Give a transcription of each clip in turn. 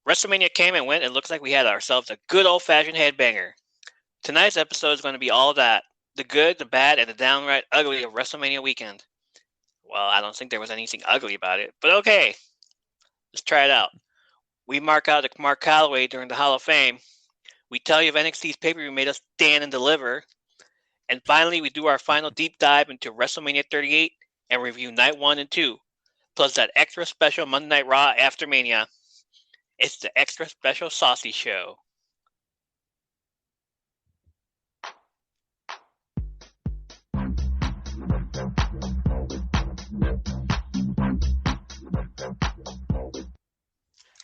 WrestleMania came and went, and it looks like we had ourselves a good old-fashioned headbanger. Tonight's episode is going to be all that. The good, the bad, and the downright ugly of WrestleMania weekend. Well, I don't think there was anything ugly about it, but okay. Let's try it out. We mark out Mark Calloway during the Hall of Fame. We tell you if NXT's pay-per-view made us stand and deliver. And finally, we do our final deep dive into WrestleMania 38 and review Night 1 and 2, plus that extra special Monday Night Raw After Mania. It's the extra special Saucy Show.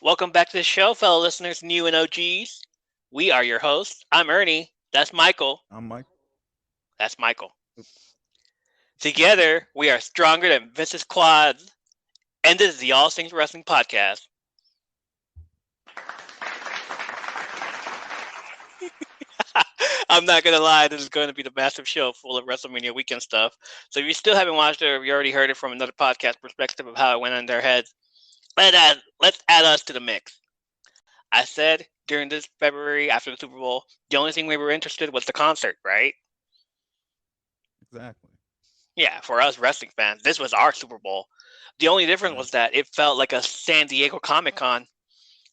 Welcome back to the show, fellow listeners, new and OGs. We are your hosts. I'm Ernie. That's Michael. I'm Mike. That's Michael. Together, we are stronger than Vince's quads. And this is the All Things Wrestling Podcast. I'm not going to lie, this is going to be the massive show full of WrestleMania weekend stuff. So if you still haven't watched it, or you already heard it from another podcast perspective of how it went on their heads, let's add us to the mix. I said during this February after the Super Bowl, the only thing we were interested was the concert, right? Exactly. Yeah, for us wrestling fans, this was our Super Bowl. The only difference was that it felt like a San Diego Comic-Con,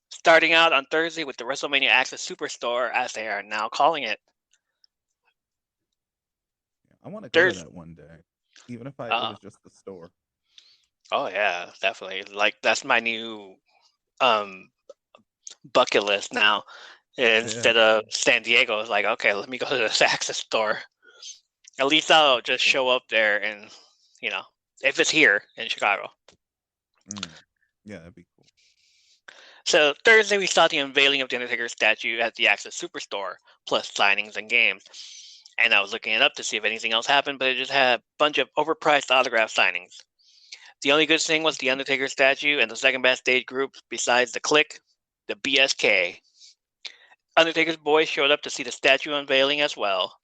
starting out on Thursday with the WrestleMania Access Superstore, as they are now calling it. I want to go to that one day, even if it was just the store. Oh yeah, definitely. Like that's my new bucket list now. Instead of San Diego, it's like, okay, let me go to this Access store. At least I'll just show up there and, if it's here in Chicago. Yeah, that'd be cool. So Thursday we saw the unveiling of the Undertaker statue at the Access Superstore, plus signings and games. And I was looking it up to see if anything else happened, but it just had a bunch of overpriced autograph signings. The only good thing was the Undertaker statue and the second backstage group besides the Clique, the BSK. Undertaker's boys showed up to see the statue unveiling as well.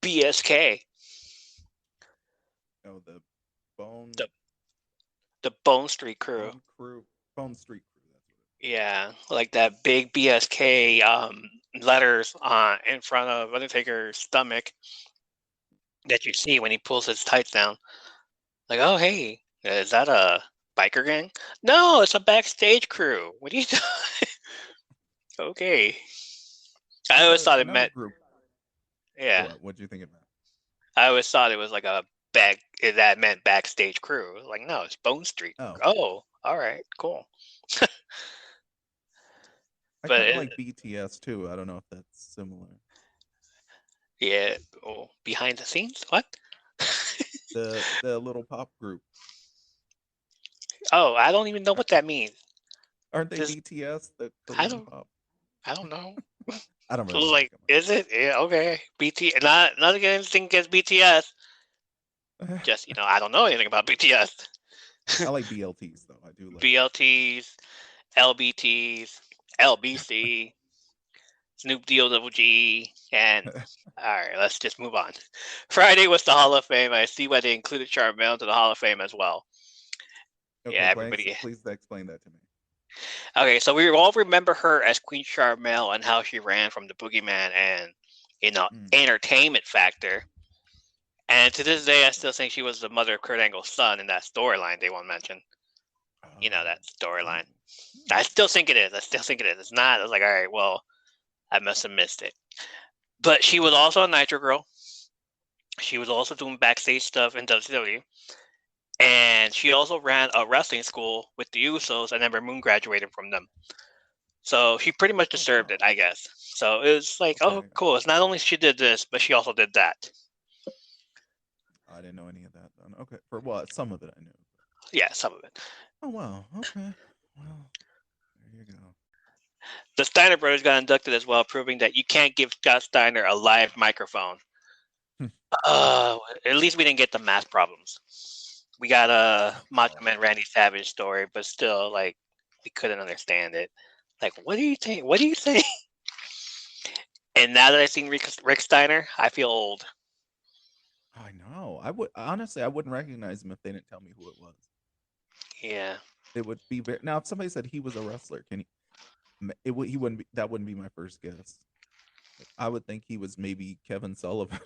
BSK. Oh, the Bone. The Bone Street Crew. Bone Street Crew. That's what it is. Yeah, like that big BSK letters in front of Undertaker's stomach that you see when he pulls his tights down. Like, oh hey, is that a biker gang? No, it's a backstage crew. What are you doing? Okay. I always thought it meant group. Yeah. What do you think it meant? I always thought it was like that meant backstage crew. Like, no, it's Bone Street. Oh, all right, cool. I kind of like BTS too. I don't know if that's similar. Yeah. Oh, behind the scenes? What? the little pop group. Oh, I don't even know what that means. Aren't they BTS? I don't know. I don't really like. Is it? Yeah. Okay. Not anything against BTS. Just I don't know anything about BTS. I like BLTs though. I do like BLTs, LBTs, LBC, Snoop D-O-double-G, and all right, let's just move on. Friday was the Hall of Fame. I see why they included Charmel to the Hall of Fame as well. Okay, yeah, everybody. Please explain that to me. Okay, so we all remember her as Queen Charmel and how she ran from the Boogeyman and entertainment factor. And to this day, I still think she was the mother of Kurt Angle's son in that storyline they won't mention. That storyline. I still think it is. It's not. I was like, all right, well, I must have missed it. But she was also a Nitro Girl. She was also doing backstage stuff in WCW. And she also ran a wrestling school with the Usos, and Ember Moon graduated from them. So she pretty much deserved it, I guess. So it was like, oh, cool. It's not only she did this, but she also did that. I didn't know any of that. Then. Okay, some of it I knew. Yeah, some of it. Oh, wow. Okay. Well, there you go. The Steiner brothers got inducted as well, proving that you can't give Scott Steiner a live microphone. At least we didn't get the math problems. We got a Macho Man Randy Savage story, but still, like, we couldn't understand it. Like, what do you think? What do you think? And now that I've seen Rick Steiner, I feel old. I know. I wouldn't recognize him if they didn't tell me who it was. Yeah. It would be now if somebody said he was a wrestler, He wouldn't be. That wouldn't be my first guess. I would think he was maybe Kevin Sullivan.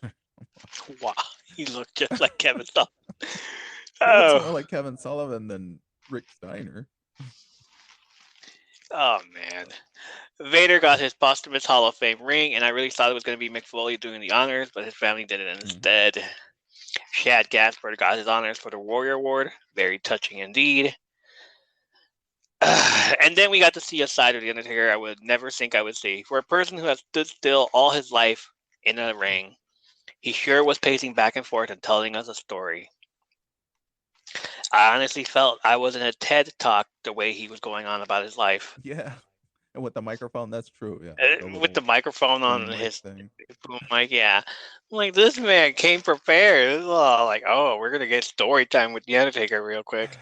Wow, he looked just like Kevin Sullivan. He looks Oh, more like Kevin Sullivan than Rick Steiner. oh man. Vader got his posthumous Hall of Fame ring, and I really thought it was going to be Mick Foley doing the honors, but his family did it Mm. instead. Shad Gaspard got his honors for the Warrior Award. Very touching indeed. And then we got to see a side of the Undertaker I would never think I would see. For a person who has stood still all his life in a ring, he sure was pacing back and forth and telling us a story. I honestly felt I was in a TED talk the way he was going on about his life. Yeah, and with the microphone, that's true. Yeah, the With little the microphone on boom mic his thing. boom mic, yeah. I'm like, this man came prepared. It was all like, oh, we're gonna get story time with the Undertaker real quick.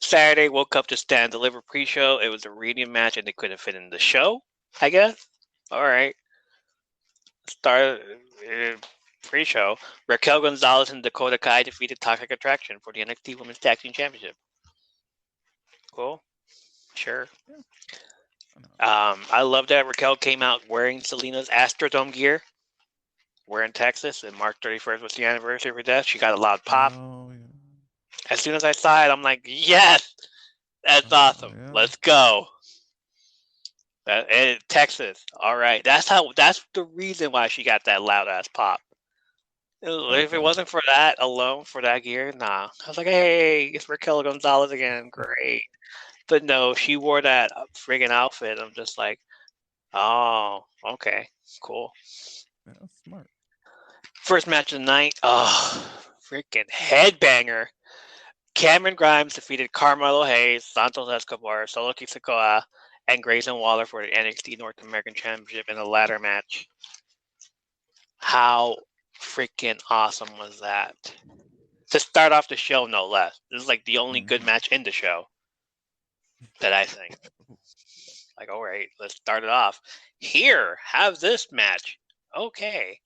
Saturday woke up to Stand Deliver pre-show. It was a reunion match, and they couldn't fit in the show. I guess. All right. Start pre-show. Raquel Gonzalez and Dakota Kai defeated Toxic Attraction for the NXT Women's Tag Team Championship. Cool. Sure. Yeah. I love that Raquel came out wearing Selena's Astrodome gear. We're in Texas, and March 31st was the anniversary of her death. She got a loud pop. Oh yeah. As soon as I saw it, I'm like, yes, that's awesome. Yeah. Let's go. Texas. All right. That's the reason why she got that loud ass pop. If it Okay. wasn't for that alone, for that gear, nah. I was like, hey, it's Raquel Gonzalez again. Great. But no, she wore that friggin' outfit. I'm just like, oh, okay, cool. Yeah, smart. First match of the night. Oh, freaking headbanger. Cameron Grimes defeated Carmelo Hayes, Santos Escobar, Solo Sikoa, and Grayson Waller for the NXT North American Championship in a ladder match. How freaking awesome was that? To start off the show, no less. This is like the only good match in the show that I think. Like, all right, let's start it off. Here, have this match. Okay.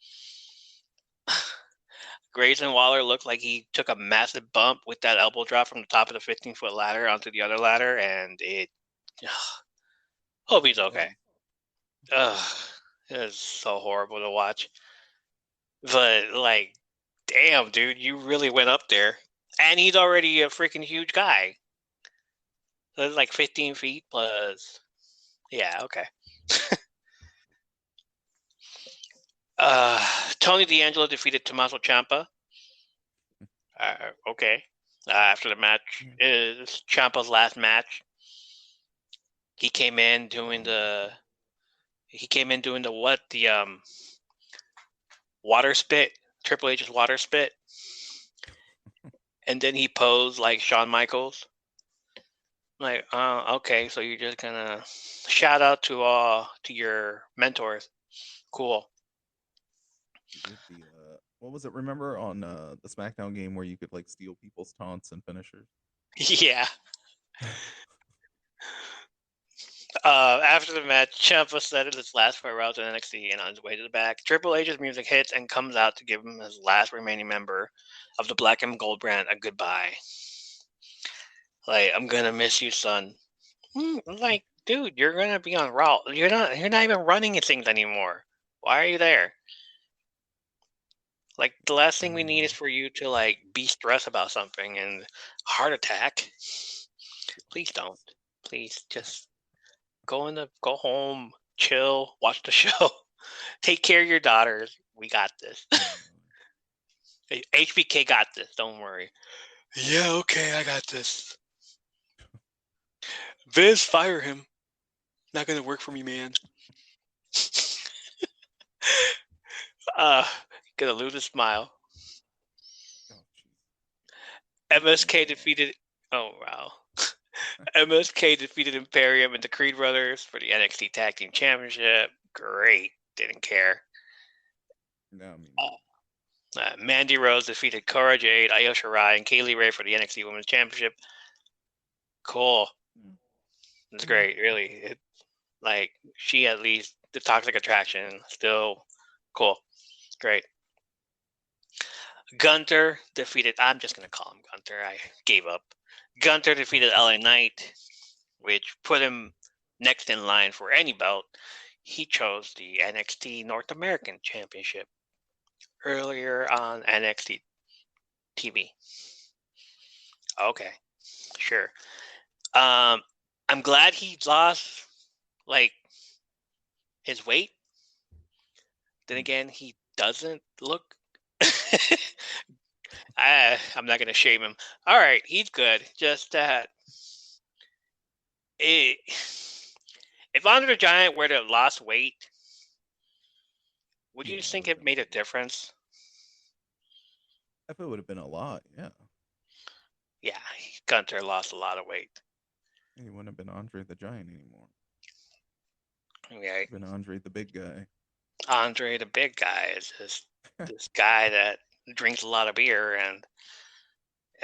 Grayson Waller looked like he took a massive bump with that elbow drop from the top of the 15-foot ladder onto the other ladder, and it. Hope he's okay. It is so horrible to watch. But, like, damn, dude, you really went up there. And he's already a freaking huge guy. So it's like 15 feet plus. Yeah, okay. Tony D'Angelo defeated Tommaso Ciampa. Okay. After the match, is Ciampa's last match. He came in doing the what? The water spit, Triple H's water spit. And then he posed like Shawn Michaels. Like, okay, so you're just gonna shout out to your mentors. Cool. What was it? Remember on the SmackDown game where you could like steal people's taunts and finishers? Yeah. After the match, Ciampa said his last farewell to NXT, and on his way to the back, Triple H's music hits and comes out to give him his last remaining member of the Black and Gold brand a goodbye. Like, I'm gonna miss you, son. Like, dude, you're gonna be on Raw. You're not even running things anymore. Why are you there? Like, the last thing we need is for you to like be stressed about something and heart attack. Please don't. Please just go home, chill, watch the show, take care of your daughters. We got this. HBK got this. Don't worry. Yeah, okay, I got this. Viz, fire him. Not gonna work for me, man. Gonna lose a smile. MSK defeated. Oh wow. MSK defeated Imperium and the Creed Brothers for the NXT Tag Team Championship. Great. Didn't care. No, Mandy Rose defeated Cora Jade, Io Shirai, and Kaylee Ray for the NXT Women's Championship. Cool. It's great, really. Like, she at least, the Toxic Attraction, still Cool. Great. Gunter defeated. I'm just gonna call him Gunter. I gave up. Gunter defeated LA Knight, which put him next in line for any belt. He chose the NXT North American Championship earlier on NXT TV. Okay, sure. I'm glad he lost like his weight. Then again, he doesn't look. I'm not gonna shame him. All right, he's good. Just that if Andre the Giant were to have lost weight, would you think it made a difference? If it would have been a lot, yeah. Yeah, Gunter lost a lot of weight. He wouldn't have been Andre the Giant anymore. Yeah, been Andre the Big Guy. Andre the Big Guy is this guy that drinks a lot of beer,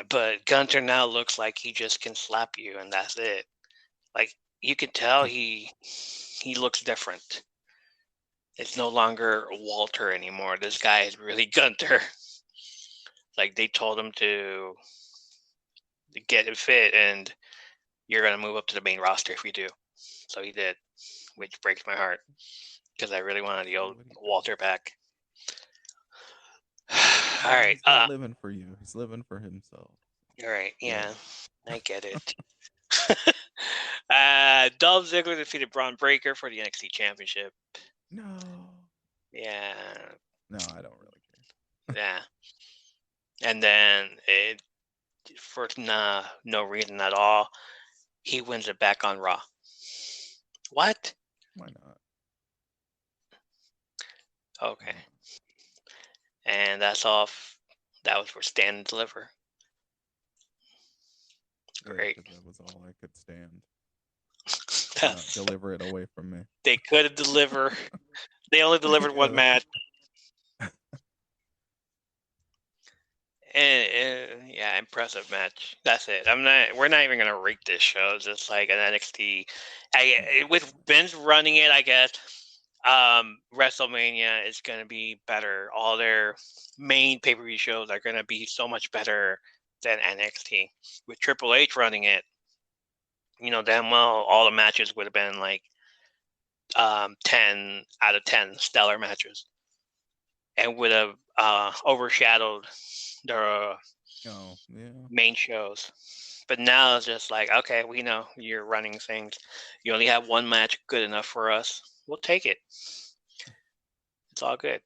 but Gunter now looks like he just can slap you and that's it. Like you can tell he looks different. It's no longer Walter anymore. This guy is really Gunter. Like they told him to get it fit and you're going to move up to the main roster if you do. So he did, which breaks my heart because I really wanted the old Walter back. All right. He's not living for you. He's living for himself. All right. Yeah, I get it. Dolph Ziggler defeated Braun Breaker for the NXT Championship. No. Yeah. No, I don't really care. Yeah. And then for no reason at all, he wins it back on Raw. What? Why not? Okay. And that's off. That was for Stand and Deliver. Great. Yeah, that was all I could stand. Deliver it away from me. They couldn't deliver. They only delivered one match. And yeah, impressive match. That's it. We're not even gonna rate this show. It's just like an NXT. With Vince running it, I guess. WrestleMania is gonna be better. All their main pay-per-view shows are gonna be so much better than NXT. With Triple H running it, damn well all the matches would have been like 10 out of 10 stellar matches, and would have overshadowed the main shows. But now it's just like, okay, we know you're running things. You only have one match good enough for us. We'll take it. It's all good.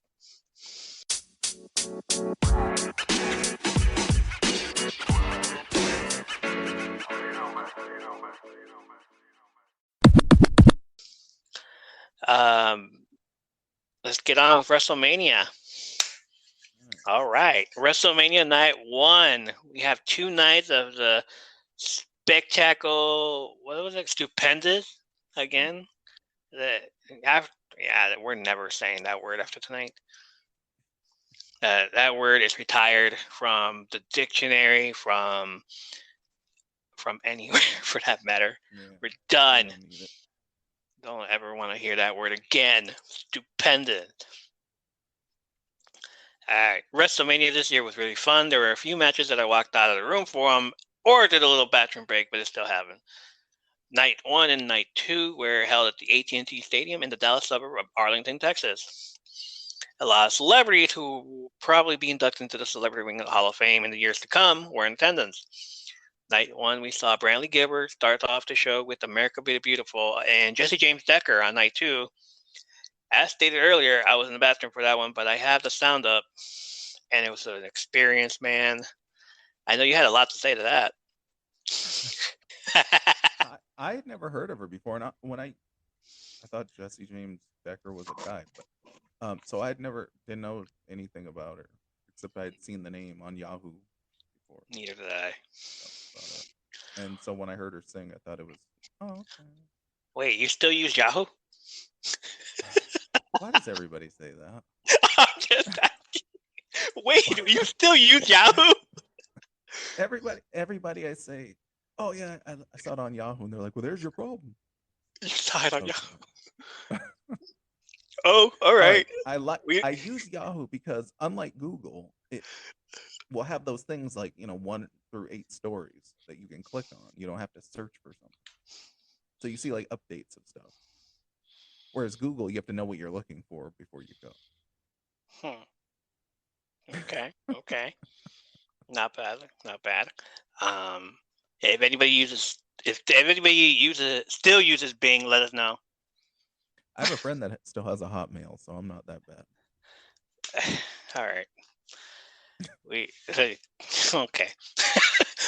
Let's get on with WrestleMania. All right, WrestleMania Night 1. We have 2 nights of the spectacle. What was it? Stupendous again. We're never saying that word after tonight. That word is retired from the dictionary, from anywhere for that matter. Yeah, we're done. Don't ever want to hear that word again. Stupendous. WrestleMania this year was really fun. There were a few matches that I walked out of the room for them or did a little bathroom break, but it still happened. Night 1 and Night 2 were held at the AT&T Stadium in the Dallas suburb of Arlington, Texas. A lot of celebrities who will probably be inducted into the Celebrity Ring Hall of Fame in the years to come were in attendance. Night 1, we saw Brantley Gilbert start off the show with America Be the Beautiful and Jesse James Decker on Night 2. As stated earlier, I was in the bathroom for that one, but I have the sound up, and it was an experience, man. I know you had a lot to say to that. I had never heard of her before, and I thought Jesse James Decker was a guy, but so I didn't know anything about her except I had seen the name on Yahoo before. Neither did I. And so when I heard her sing, I thought it was okay. Wait, you still use Yahoo? Why does everybody say that? I'm just asking. Wait, do you still use Yahoo? Everybody I say, oh yeah, I saw it on Yahoo, and they're like, well, there's your problem. You saw it on Yahoo. Oh, all All right. right. We I use Yahoo because unlike Google, it will have those things like, 1 through 8 stories that you can click on. You don't have to search for something. So you see like updates of stuff. Whereas Google, you have to know what you're looking for before you go. hmm. Okay. Okay. Not bad. Not bad. Um, if anybody uses, if anybody still uses Bing, let us know. I have a friend that still has a Hotmail, so I'm not that bad. All right. We okay.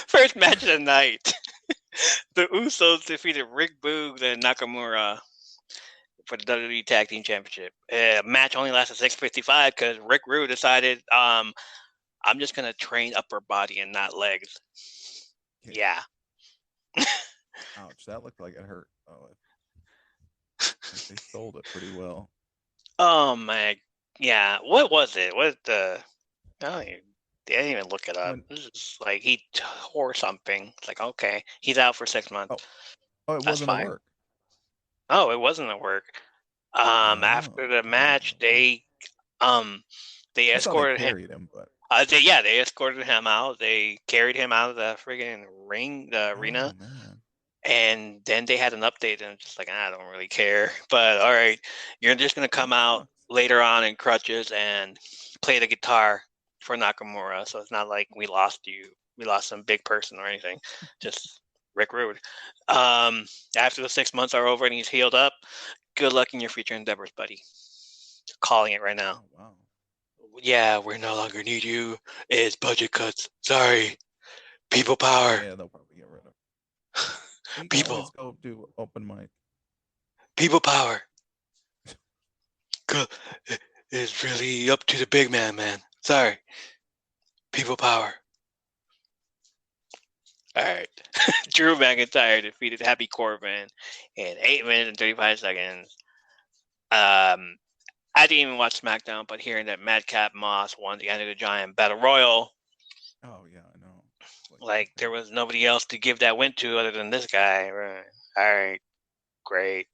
First match of the night. The Usos defeated Rick Boogs and Nakamura for the WWE Tag Team Championship. Match only lasted 6:55 because Rick Rude decided, I'm just gonna train upper body and not legs. Yeah. Ouch, that looked like it hurt. Oh, I think they sold it pretty well. Oh my. Yeah. What was it? What the? I didn't even look it up. When This is like he tore something. It's like, okay, he's out for 6 months. it That's wasn't a fine. work. Oh, it wasn't a work. After the match, they I saw they escorted him. carried him, but They escorted him out. They carried him out of the friggin' ring, the arena, man. and then they had an update, and just like, I don't really care. But all right, you're just gonna come out later on in crutches and play the guitar for Nakamura. So it's not like we lost you. We lost some big person or anything. Just Rick Rude. After the 6 months are over and he's healed up, good luck in your future endeavors, buddy. Calling it right now. Oh, wow. Yeah, we no longer need you. It's budget cuts. Sorry. People power. Yeah, they'll probably get rid of it. You can People. always go do open mic. People power. It's really up to the big man. Sorry. People power. All right. Drew McIntyre defeated Happy Corbin in 8 minutes and 35 seconds. I didn't even watch SmackDown, but hearing that Madcap Moss won the Enter the Giant Battle Royal. Oh yeah, I know. Like there was nobody else to give that win to other than this guy. Right. All right. Great.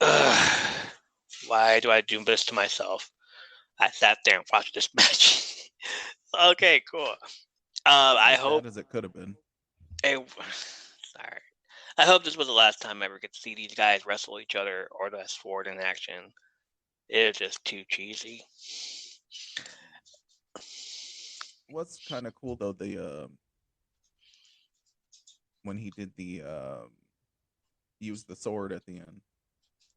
Why do I do this to myself? I sat there and watched this match. Okay, cool. I hope as it could have been. Sorry. I hope this was the last time I ever get to see these guys wrestle each other or the sport in action. It's just too cheesy. What's kind of cool though, the when he did the use the sword at the end.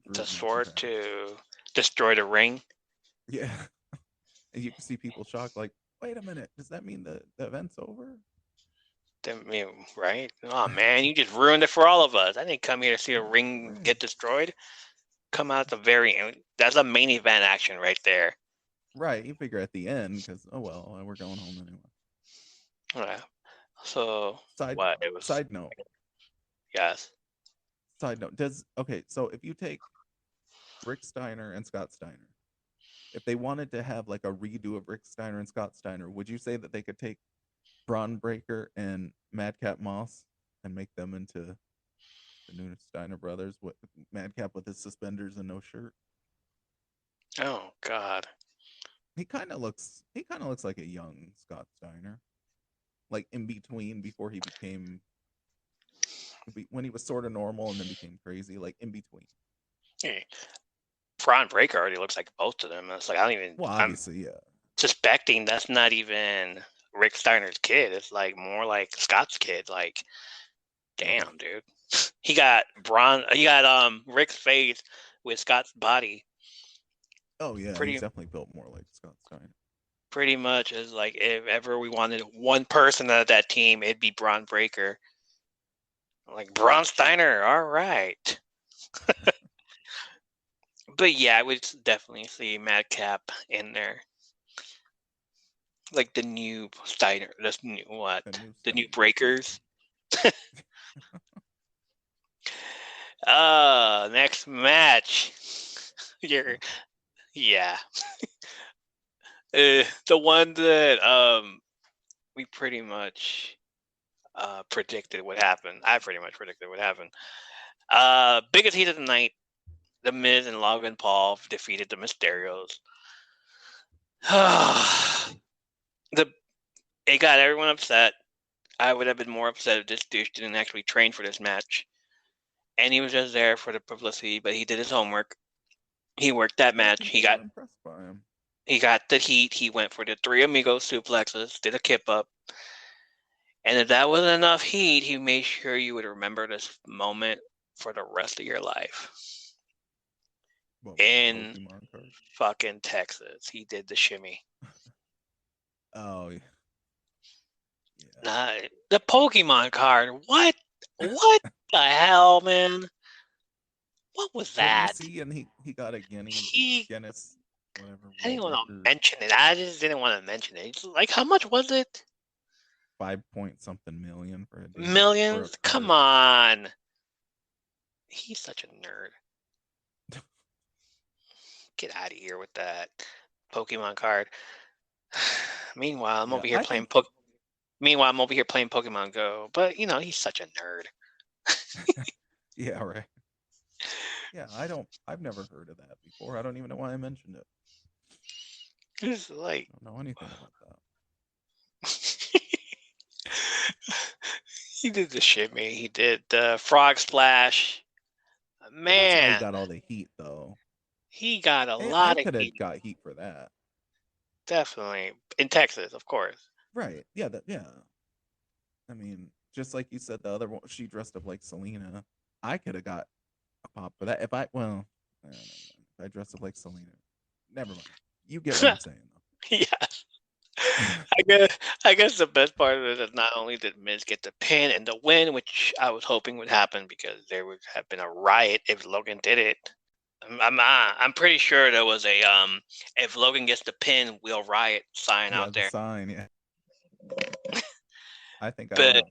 The sword to destroy the ring. Yeah, and you can see people shocked, like, wait a minute, does that mean the event's over? Right? Oh man, you just ruined it for all of us. I didn't come here to see a ring get destroyed. Come out at the very end. That's a main event action right there. Right, you figure at the end because we're going home anyway. Yeah. So side note. Yes. Side note. So if you take Rick Steiner and Scott Steiner, if they wanted to have like a redo of Rick Steiner and Scott Steiner, would you say that they could take Braun Breaker and Madcap Moss and make them into the new Steiner brothers? What Madcap with his suspenders and no shirt? Oh God. He kind of looks like a young Scott Steiner, like in between before he became, when he was sort of normal and then became crazy, like in between. Hey. Braun Breaker already looks like both of them. It's like I don't even. Well, obviously, yeah. Suspecting that's not even Rick Steiner's kid. It's like more like Scott's kid. Like, damn, dude. He got Rick's face with Scott's body. Oh yeah, he's definitely built more like Scott Steiner. Pretty much is like if ever we wanted one person out of that team, it'd be Braun Breaker. Like Braun Steiner, all right. But yeah, I would definitely see Madcap in there. Like the new Steiner, the new Breakers. Next match. Yeah. The one that we pretty much predicted would happen. I pretty much predicted what happened. Biggest heat of the night. The Miz and Logan Paul defeated the Mysterios. It got everyone upset. I would have been more upset if this douche didn't actually train for this match. And he was just there for the publicity, but he did his homework. He worked that match. He got impressed by him. He got the heat. He went for the three amigos suplexes, did a kip up. And if that wasn't enough heat, he made sure you would remember this moment for the rest of your life. In fucking Texas, he did the shimmy. Oh, yeah. The Pokemon card. What? What the hell, man? What was that? And he got a Guinness, whatever. I didn't want to mention it. I just didn't want to mention it. It's like, how much was it? 5-point-something million for a day. Millions? Come on. He's such a nerd. Get out of here with that Pokemon card. Meanwhile, I'm over here playing Pokemon Go. But he's such a nerd. Yeah, right. Yeah, I've never heard of that before. I don't even know why I mentioned it. It's like, I don't know anything about that. He did the shimmy. He did the frog splash. Man, that's why he got all the heat, though. He got a lot of heat. I could have got heat for that. Definitely. In Texas, of course. Right. Yeah. I mean, just like you said, the other one, she dressed up like Selena. I could have got a pop for that. If I dressed up like Selena, never mind. You get what I'm saying, though. Yeah. I guess the best part of it is not only did Miz get the pin and the win, which I was hoping would happen because there would have been a riot if Logan did it. I'm pretty sure there was a if Logan gets the pin, we'll riot sign out there. Sign, yeah. I think I would have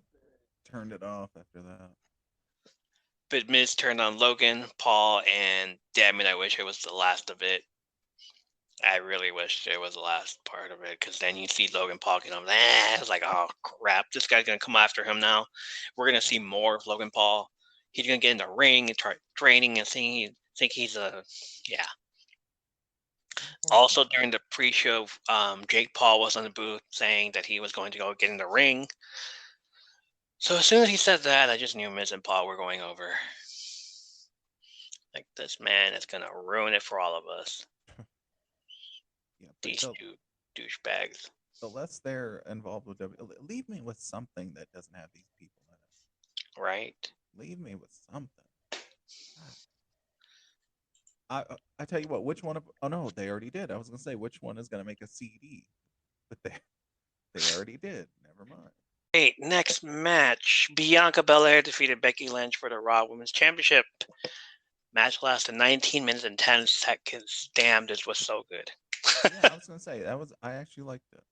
turned it off after that. But Miz turned on Logan Paul, and damn it, I wish it was the last of it. I really wish it was the last part of it, because then you see Logan Paul get on. It's like, oh crap, this guy's gonna come after him now. We're gonna see more of Logan Paul. He's gonna get in the ring and start training and think he's yeah. Also during the pre-show, Jake Paul was on the booth saying that he was going to go get in the ring. So as soon as he said that, I just knew Miz and Paul were going over. Like, this man is gonna ruin it for all of us. Yeah, these two douchebags. The less they're involved with WWE, leave me with something that doesn't have these people in it. Right. Leave me with something. I tell you what, which one of... Oh, no, they already did. I was going to say, which one is going to make a CD? But they already did. Never mind. Hey, next match. Bianca Belair defeated Becky Lynch for the Raw Women's Championship. Match lasted 19 minutes and 10 seconds. Damn, this was so good. Yeah, I was going to say, I actually liked it.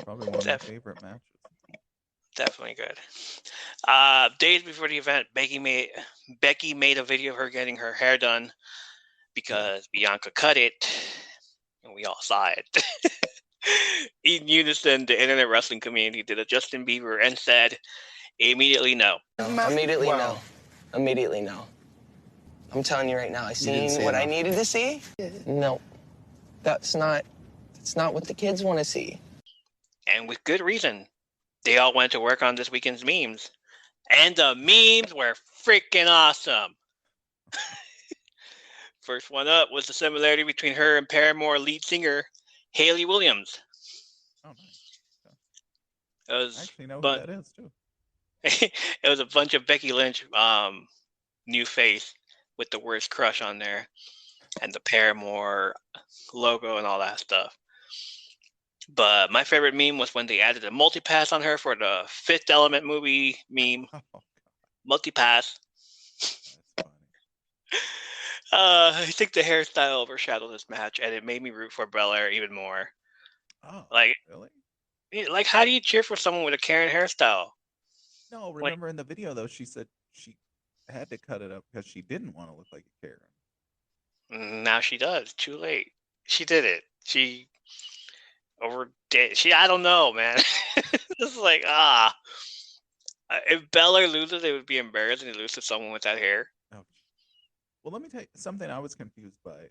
Probably one of my favorite matches. Definitely good. Days before the event, Becky made a video of her getting her hair done because Bianca cut it, and we all saw it. In unison, the internet wrestling community did a Justin Bieber and said, immediately no. Immediately no. Immediately no. I'm telling you right now, I seen what I needed to see. No. That's not what the kids want to see. And with good reason. They all went to work on this weekend's memes. And the memes were freaking awesome. First one up was the similarity between her and Paramore lead singer Hayley Williams. Oh, nice. I actually know who that is, too. It was a bunch of Becky Lynch new face with the words crush on there. And the Paramore logo and all that stuff. But my favorite meme was when they added a multi-pass on her for the Fifth Element movie meme. Oh, multi-pass. That's funny. I think the hairstyle overshadowed this match, and it made me root for Belair even more. Oh, really? Like, how do you cheer for someone with a Karen hairstyle? No, remember in the video, though, she said she had to cut it up because she didn't want to look like a Karen. Now she does. Too late. She did it. She overdid. I don't know, man. It's like, if Belair loses, it would be embarrassing to lose to someone with that hair. Oh. Well, let me tell you something I was confused by.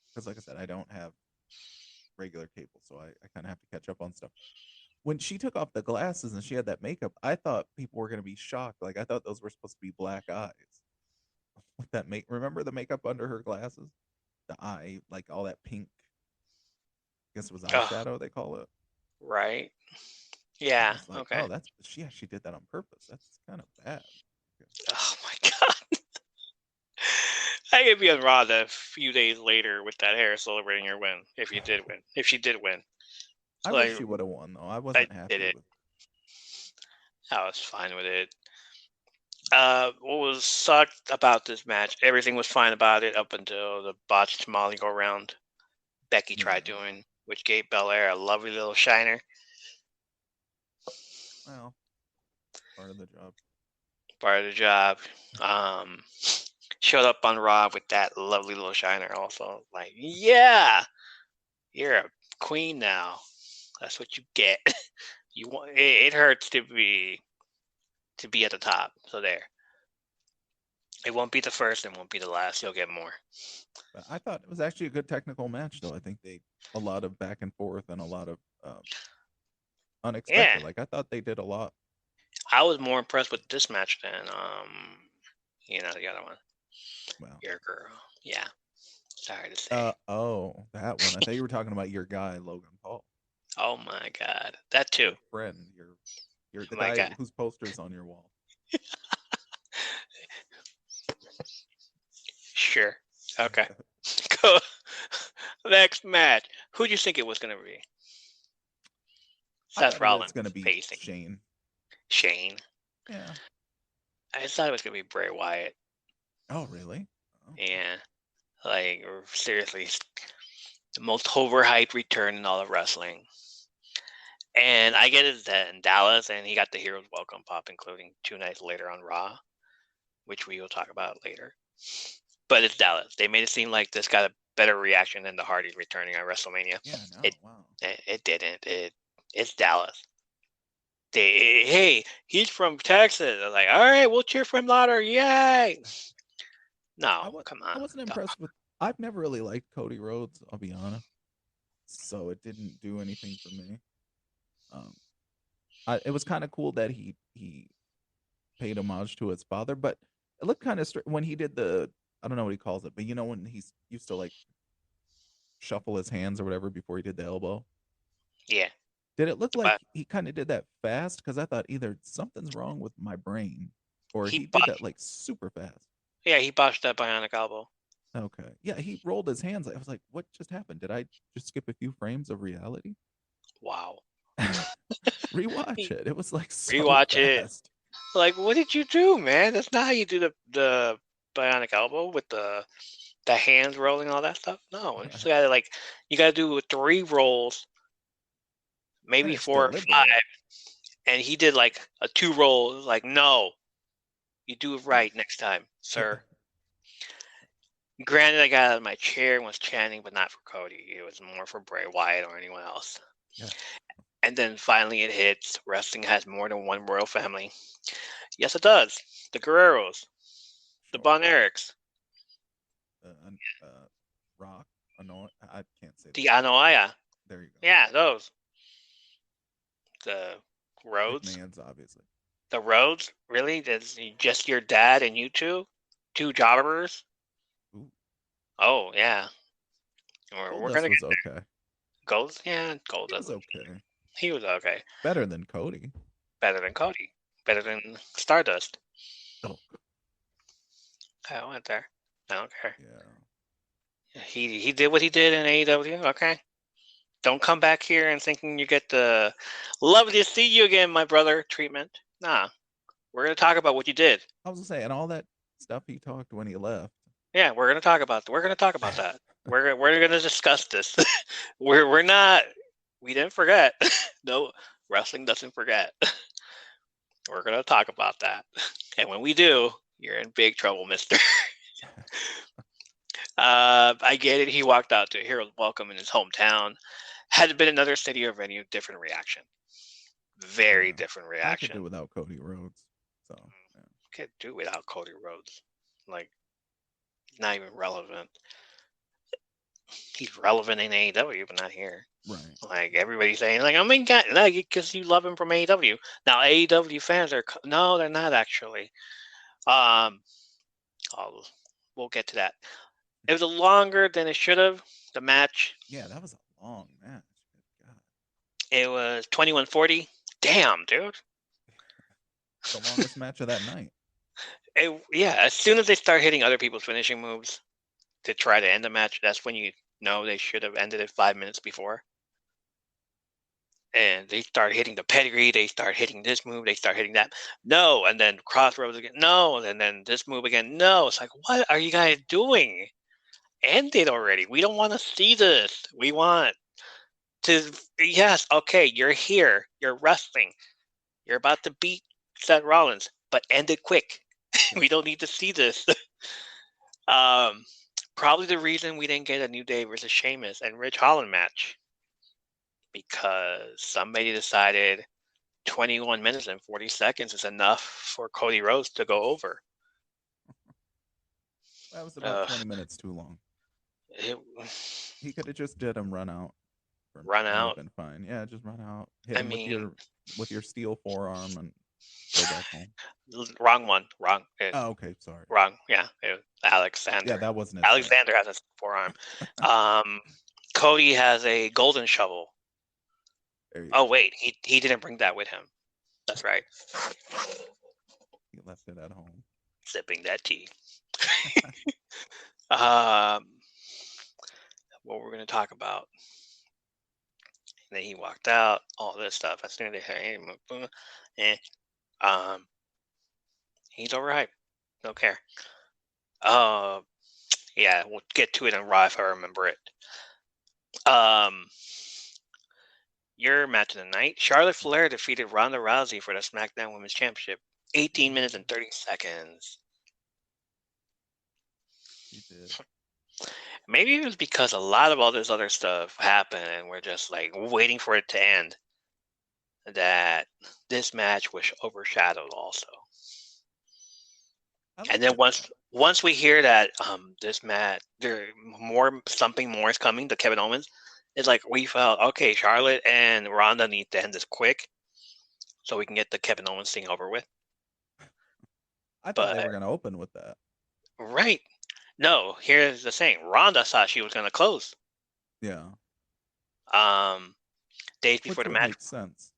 Because like I said, I don't have regular cable, so I kind of have to catch up on stuff. When she took off the glasses and she had that makeup, I thought people were gonna be shocked. Like I thought those were supposed to be black eyes. With that remember the makeup under her glasses? The eye, like all that pink. I guess it was eyeshadow they call it. Right. I Yeah. was like, Okay. oh, that's she actually did that on purpose. That's kind of bad. Oh my god. I could be on Raw a few days later with that hair celebrating your win. If you did win. If she did win. I wish she would have won though. I wasn't happy did it. with. I was fine with it. What was sucked about this match? Everything was fine about it up until the botched Molly go round. Becky tried doing, which gave Belair a lovely little shiner. Well, part of the job. Part of the job. Showed up on Raw with that lovely little shiner. Also, like, yeah, you're a queen now. That's what you get. You want it hurts to be at the top. So there. It won't be the first and won't be the last. You'll get more. But I thought it was actually a good technical match, though. I think a lot of back and forth and a lot of unexpected. Yeah. Like I thought they did a lot. I was more impressed with this match than the other one. Wow. Your girl. Yeah. Sorry to say. Oh, that one. I thought you were talking about your guy, Logan Paul. Oh my god. That too. Your friend, your the guy whose poster's on your wall. Sure. Okay. Go. Next match. Who do you think it was going to be? Seth Rollins. It's going to be facing Shane. Shane. Yeah. I thought it was going to be Bray Wyatt. Oh, really? Oh. Yeah. Like, seriously, the most overhyped return in all of wrestling. And I get it that in Dallas, and he got the Heroes Welcome pop, including 2 nights later on Raw, which we will talk about later. But it's Dallas. They made it seem like this got a better reaction than the Hardys returning on WrestleMania. Yeah, no, wow. It didn't. It's Dallas. Hey, he's from Texas. They're like, all right, we'll cheer for him louder. Yay! No, come on. I wasn't impressed with. I've never really liked Cody Rhodes. I'll be honest. So it didn't do anything for me. It was kind of cool that he paid homage to his father, but it looked kind of when he did the. I don't know what he calls it, but you know when he's used to like shuffle his hands or whatever before he did the elbow. Yeah. Did it look like he kind of did that fast? Because I thought either something's wrong with my brain, or he did that like super fast. Yeah, he botched that bionic elbow. Okay. Yeah, he rolled his hands. I was like, what just happened? Did I just skip a few frames of reality? Wow. Rewatch it. It was like so Rewatch fast. It. Like, what did you do, man? That's not how you do the bionic elbow with the hands rolling and all that stuff. No, you gotta do 3 rolls, maybe 4 or 5, and he did like a 2 roll. Like, no, you do it right next time, sir. Granted, I got out of my chair and was chanting, but not for Cody. It was more for Bray Wyatt or anyone else. Yeah. And then finally it hits. Wrestling has more than one royal family. Yes, it does. The Guerreros. The Von Erichs. Rock. I can't say the Anoa'i. There you go. Yeah, those. The Rhodes. McMahon's, obviously. The Rhodes? Really? That's just your dad and you two? 2 jobbers? Ooh. Oh, yeah. We're gonna was okay. Gold? Yeah, Gold was okay. He was okay. Better than Cody. Better than Stardust. Oh. I went there. I don't care. Yeah. He did what he did in AEW. Okay. Don't come back here and thinking you get the love to see you again, my brother treatment. Nah. We're gonna talk about what you did. I was gonna say, and all that stuff he talked when he left. Yeah, we're gonna talk about that. We're gonna discuss this. We're not. We didn't forget. No, wrestling doesn't forget. We're gonna talk about that, and when we do, you're in big trouble, mister. I get it. He walked out to a Heroes Welcome in his hometown. Had it been another city or venue, different reaction. Very different reaction. I could do without Cody Rhodes. So could do without Cody Rhodes. Like, not even relevant. He's relevant in AEW, but not here. Right. Like, everybody's saying, like, oh my God, like, because you love him from AEW. Now, AEW fans are, no, they're not actually. We'll get to that. It was longer than it should have, the match. Yeah, that was a long match. Good God. It was 21:40. Damn, dude. The longest match of that night. Yeah, as soon as they start hitting other people's finishing moves to try to end the match, that's when you know they should have ended it 5 minutes before. And they start hitting the pedigree, they start hitting this move, they start hitting that. No, and then crossroads again. No, and then this move again. No, it's like, what are you guys doing? End it already. We don't want to see this. We want to, yes, okay, you're here. You're wrestling. You're about to beat Seth Rollins, but end it quick. We don't need to see this. Probably the reason we didn't get a New Day versus Sheamus and Ridge Holland match. Because somebody decided 21 minutes and 40 seconds is enough for Cody Rhodes to go over. That was about 20 minutes too long. He could have just did him run out. Run out? Been fine. Yeah, just run out. Hit him with your steel forearm and go back home. Wrong one. Wrong. Oh, okay. Sorry. Wrong. Yeah. Alexander. Yeah, that wasn't Alexander has a forearm. Cody has a golden shovel. Oh, wait. He didn't bring that with him. That's right. He left it at home. Sipping that tea. What we're going to talk about. And then he walked out. All this stuff. As soon as they heard him, he's all right. Don't care. Yeah, we'll get to it in Raw if I remember it. Your match of the night: Charlotte Flair defeated Ronda Rousey for the SmackDown Women's Championship. 18 minutes and 30 seconds. She did. Maybe it was because a lot of all this other stuff happened and we're just like waiting for it to end, that this match was overshadowed also. And then once we hear that this match, something more is coming to Kevin Owens, it's like we felt, okay, Charlotte and Ronda need to end this quick so we can get the Kevin Owens thing over with. I thought they were going to open with that. Right. No, here's the thing. Ronda thought she was going to close. Yeah. Days before the match. Makes sense.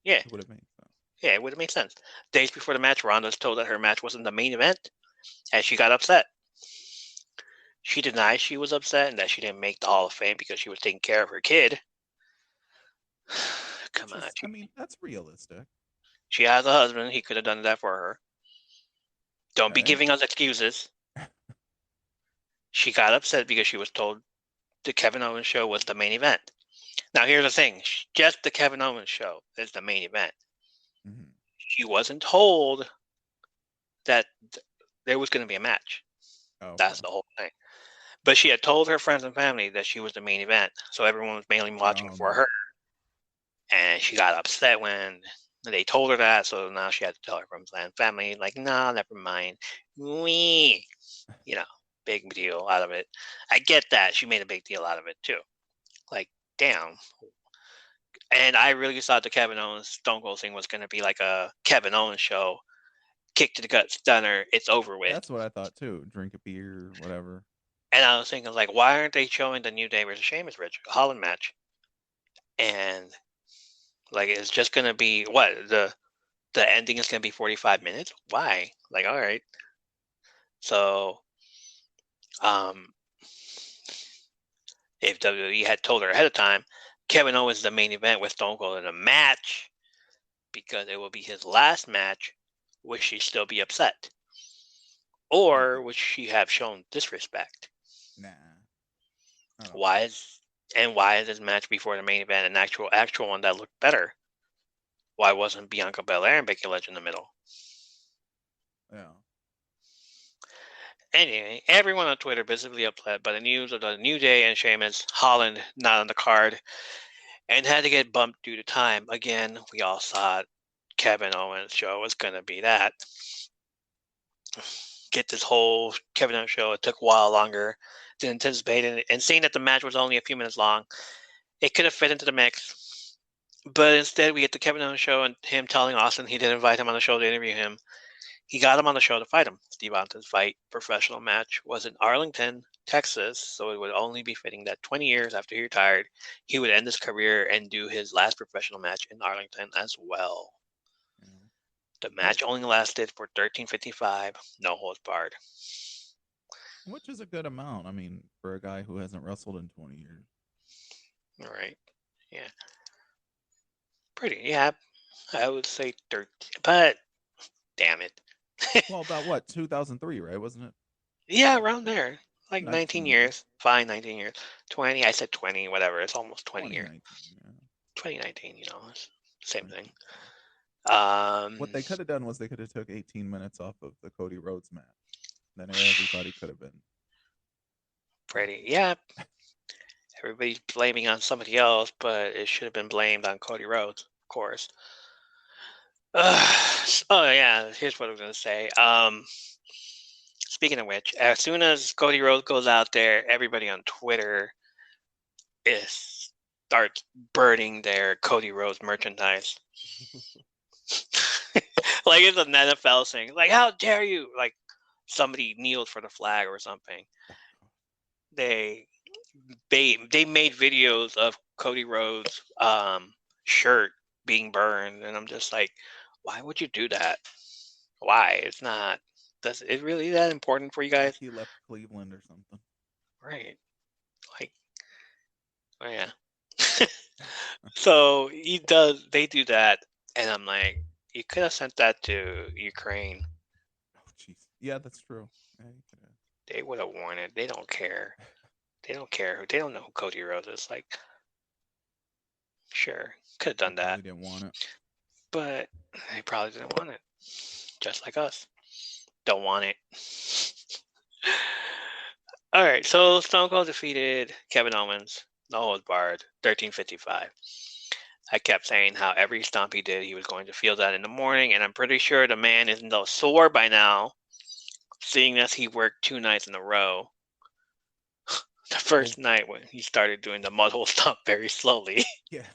Yeah. It would have made sense. Yeah, it would have made sense. Days before the match, Ronda was told that her match wasn't the main event, and she got upset. She denied she was upset and that she didn't make the Hall of Fame because she was taking care of her kid. Come on. I mean, that's realistic. She has a husband. He could have done that for her. Don't be giving us excuses. She got upset because she was told the Kevin Owens show was the main event. Now, here's the thing. Just the Kevin Owens show is the main event. Mm-hmm. She wasn't told that there was going to be a match. Oh, that's the whole thing. But she had told her friends and family that she was the main event. So everyone was mainly watching for her. And she got upset when they told her that. So now she had to tell her friends and family, like, no, never mind. Big deal out of it. I get that. She made a big deal out of it, too. Like, damn. And I really thought the Kevin Owens Stone Cold thing was going to be like a Kevin Owens show. Kick to the gut, stunner, it's over with. That's what I thought, too. Drink a beer, whatever. And I was thinking, like, why aren't they showing the New Day versus Sheamus Ridge Holland match? And, like, it's just going to be, what? The ending is going to be 45 minutes? Why? Like, all right. So, if WWE had told her ahead of time, Kevin Owens is the main event with Stone Cold in a match, because it will be his last match, would she still be upset? Or would she have shown disrespect? Nah. Why is this match before the main event an actual one that looked better? Why wasn't Bianca Belair and Becky Lynch in the middle? Yeah. Anyway, everyone on Twitter visibly upset by the news of the New Day and Sheamus Holland not on the card and had to get bumped due to time. Again, we all thought Kevin Owens' show was going to be that. get this whole Kevin Owens show. It took a while longer than anticipated, and seeing that the match was only a few minutes long, it could have fit into the mix. But instead, we get the Kevin Owens show and him telling Austin he didn't invite him on the show to interview him. He got him on the show to fight him. Steve Austin's fight professional match was in Arlington, Texas, so it would only be fitting that 20 years after he retired, he would end his career and do his last professional match in Arlington as well. The match only lasted for 13:55, no holds barred. Which is a good amount. I mean, for a guy who hasn't wrestled in 20 years. All right. Yeah. Pretty. Yeah. I would say 13. But, damn it. Well, about what? 2003, right? Wasn't it? Yeah, around there. Like 19 years. Fine, 19 years. 20. I said 20, whatever. It's almost 20 years. 2019, same thing. What they could have done was they could have took 18 minutes off of the Cody Rhodes match. Then everybody could have been pretty. Yeah. Everybody's blaming on somebody else, but it should have been blamed on Cody Rhodes, of course. Oh yeah, here's what I was gonna say. Speaking of which, as soon as Cody Rhodes goes out there, everybody on Twitter starts burning their Cody Rhodes merchandise. Like it's an NFL thing. Like, how dare you? Like somebody kneeled for the flag or something. They made videos of Cody Rhodes' shirt being burned, and I'm just like, why would you do that? Why? It's not. Does it really that important for you guys? He left Cleveland or something. Right. Like, oh yeah. So they do that, and I'm like, you could have sent that to Ukraine. Oh jeez. Yeah, that's true. Yeah, they would have worn it. They don't care. They don't care. They don't know who Cody Rhodes is. Like, sure, could have done that. They didn't want it. But they probably didn't want it. Just like us. Don't want it. All right, so Stone Cold defeated Kevin Owens. No holds barred. 13:55. I kept saying how every stomp he did, he was going to feel that in the morning, and I'm pretty sure the man isn't though sore by now, seeing as he worked 2 nights in a row. The first night when he started doing the mud hole stomp very slowly. Yeah.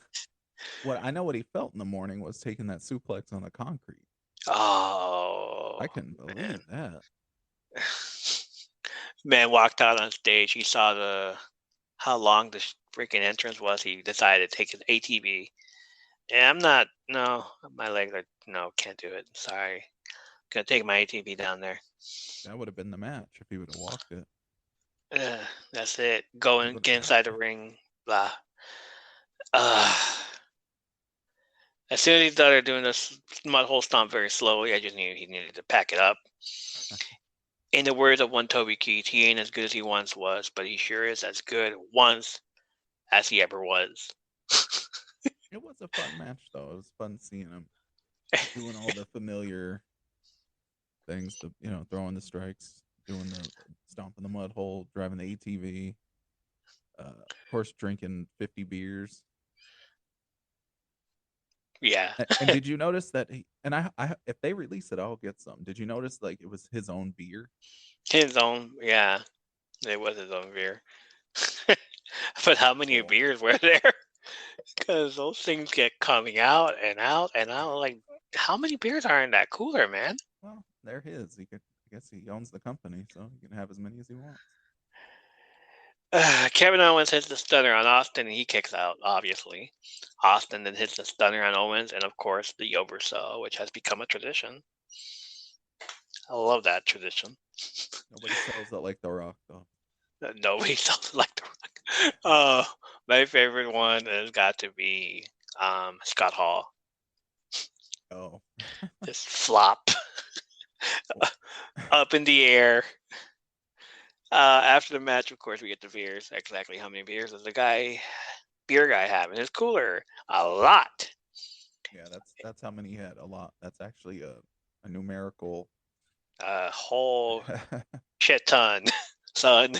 I know what he felt in the morning was taking that suplex on the concrete. Oh. I couldn't believe that. Man walked out on stage. He saw how long the freaking entrance was. He decided to take his ATV. And my legs are, can't do it. Sorry. Gonna take my ATV down there. That would have been the match if he would have walked it. That's it. Go and get inside the ring. Blah. As soon as he started doing this mud hole stomp very slowly, I just knew he needed to pack it up. In the words of one Toby Keith, he ain't as good as he once was, but he sure is as good once as he ever was. It was a fun match, though. It was fun seeing him doing all the familiar things, throwing the strikes, doing the stomp in the mud hole, driving the ATV, of course, drinking 50 beers. Yeah. And did you notice that if they release it, I'll get some. Did you notice like it was his own beer? His own, yeah. It was his own beer. But how many beers were there? Because those things get coming out and out and out. Like, how many beers are in that cooler, man? Well, they're his. I guess he owns the company, so he can have as many as he wants. Kevin Owens hits the stunner on Austin, and he kicks out, obviously. Austin then hits the stunner on Owens, and of course, the oversaw, which has become a tradition. I love that tradition. Nobody sells it like The Rock, though. Nobody sells it like The Rock. My favorite one has got to be Scott Hall. Oh. Just flop. Up in the air. After the match, of course, we get the beers. Exactly how many beers does the beer guy have in his cooler? A lot. Yeah, that's how many he had. A lot. That's actually a numerical. A whole shit ton, son.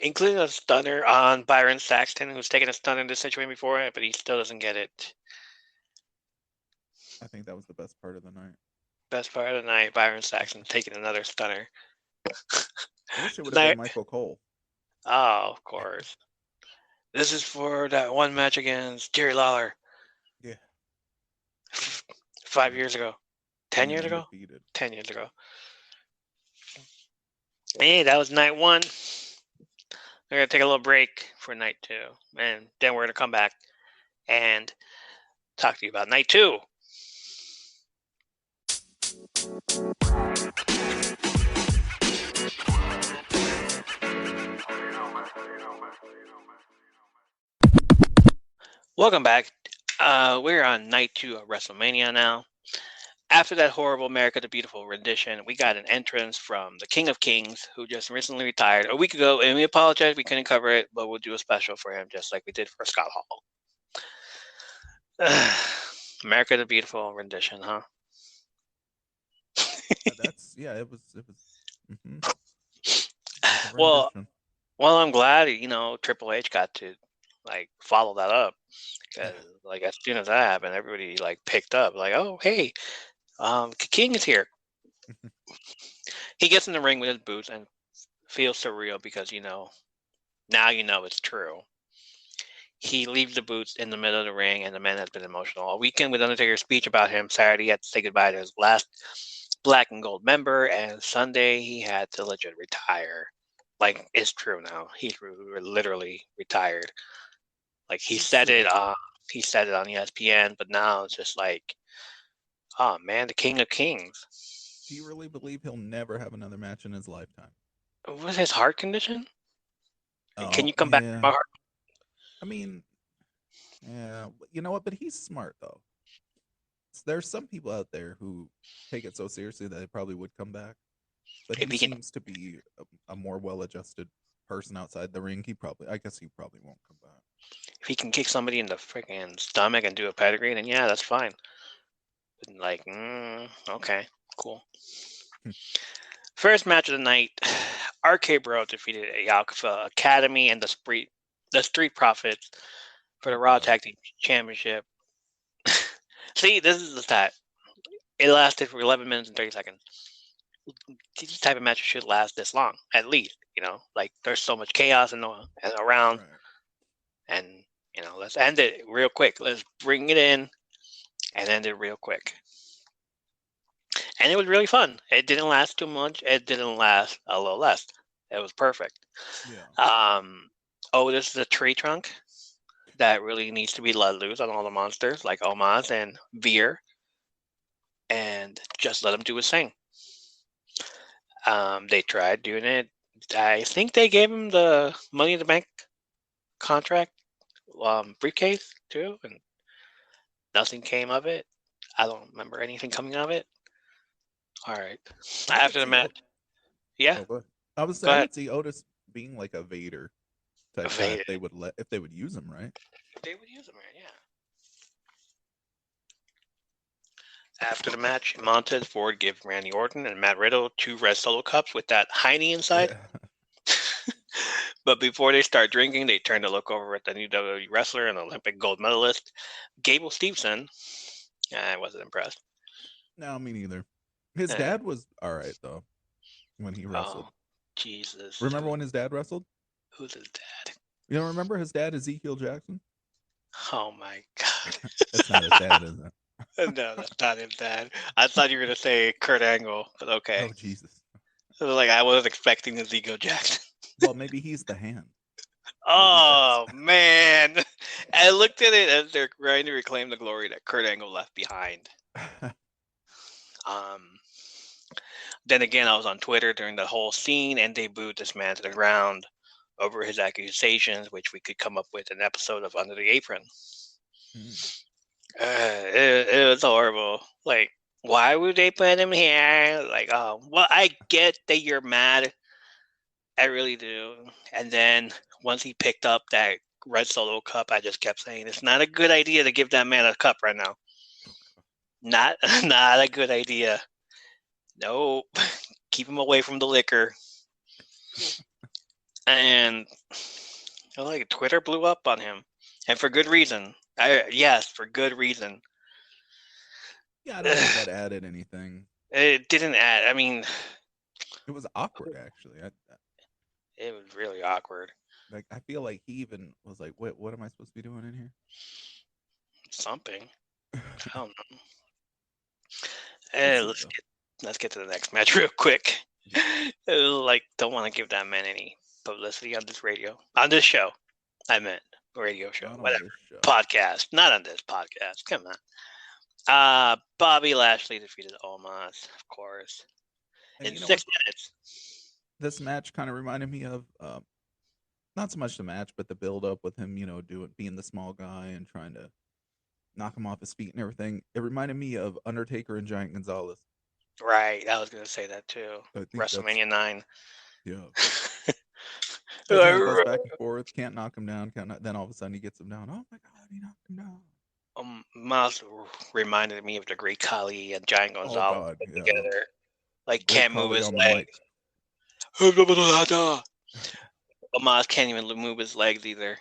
Including a stunner on Byron Saxton, who's taken a stunner in this situation before, but he still doesn't get it. I think that was the best part of the night. Best part of the night, Byron Saxton taking another stunner. I wish it would have been Michael Cole. Oh, of course. This is for that one match against Jerry Lawler. Yeah. 5 years ago. 10 years ago? Undefeated. 10 years ago. Hey, that was night 1. We're going to take a little break for night 2. And then we're going to come back and talk to you about night 2. Welcome back. We're on night 2 of WrestleMania now. After that horrible America the Beautiful rendition, we got an entrance from the King of Kings, who just recently retired a week ago, and we apologize we couldn't cover it, but we'll do a special for him just like we did for Scott Hall. America the Beautiful rendition, huh? It was. Well, I'm glad Triple H got to follow that up, because as soon as that happened, everybody picked up oh, hey, King is here. He gets in the ring with his boots and feels surreal because now it's true. He leaves the boots in the middle of the ring, and the man has been emotional all weekend with Undertaker's speech about him. Saturday, he had to say goodbye to his last black and gold member, and Sunday he had to legit retire. It's true now. He's literally retired. He said it on ESPN, but now it's just oh man, the King of Kings. Do you really believe he'll never have another match in his lifetime? With his heart condition? Can you come back from my heart? I mean, yeah, you know what? But he's smart though. There's some people out there who take it so seriously that they probably would come back. But he seems to be a more well-adjusted person outside the ring. I guess he probably won't come back. If he can kick somebody in the freaking stomach and do a pedigree, then yeah, that's fine. But okay, cool. First match of the night, RK Bro defeated Alpha Academy and the Street Profits for the Raw Tag Team Championship. See, this is the stat. It lasted for 11 minutes and 30 seconds. These type of matches should last this long, at least. There's so much chaos and around, right. And let's end it real quick. Let's bring it in and end it real quick. And it was really fun. It didn't last too much. It didn't last a little less. It was perfect. Yeah. This is a tree trunk that really needs to be let loose on all the monsters like Omaz and Veer, and just let him do his thing. They tried doing it. I think they gave him the Money in the Bank contract briefcase too, and nothing came of it. I don't remember anything coming of it. All right. After the match, yeah. I was saying, I could see Otis being like a Vader type guy if they would use him, right? They would use him, right? Yeah. After the match, Montez Ford gave Randy Orton and Matt Riddle 2 red Solo cups with that hiney inside. Yeah. But before they start drinking, they turn to look over at the new WWE wrestler and Olympic gold medalist, Gable Steveson. I wasn't impressed. No, me neither. His dad was all right, though, when he wrestled. Oh, Jesus. Remember when his dad wrestled? Who's his dad? You don't remember his dad, Ezekiel Jackson? Oh, my God. That's not his dad, is it? No, that's not his dad. I thought you were going to say Kurt Angle, but okay. Oh, Jesus. I wasn't expecting Ezekiel Jackson. Well, maybe he's the hand. Oh, man. I looked at it as they're trying to reclaim the glory that Kurt Angle left behind. Then again, I was on Twitter during the whole scene, and they booed this man to the ground over his accusations, which we could come up with an episode of Under the Apron. It was horrible. Why would they put him here? Well, I get that you're mad. I really do. And then once he picked up that red Solo cup, I just kept saying, it's not a good idea to give that man a cup right now. Not a good idea. Nope. Keep him away from the liquor. And Twitter blew up on him. And for good reason. Yes, for good reason. Yeah, I don't think that added anything. It didn't add. I mean, it was awkward actually. it was really awkward. Like I feel like he even was like, what am I supposed to be doing in here?" Something. I don't know. We'll Let's get to the next match real quick. Like, don't want to give that man any publicity on this show. I meant radio show, whatever. Podcast, not on this podcast. Come on. Bobby Lashley defeated Omos, of course, in 6 minutes. This match kind of reminded me of not so much the match, but the build up with him, being the small guy and trying to knock him off his feet and everything. It reminded me of Undertaker and Giant Gonzalez. Right, I was gonna say that too. WrestleMania 9. Yeah. Goes back and forth, can't knock him down, then all of a sudden he gets him down. Oh my God, he knocked him down. Miles reminded me of the Great Khali and Giant Gonzalez together. Like, can't move his legs. Omos can't even move his legs either.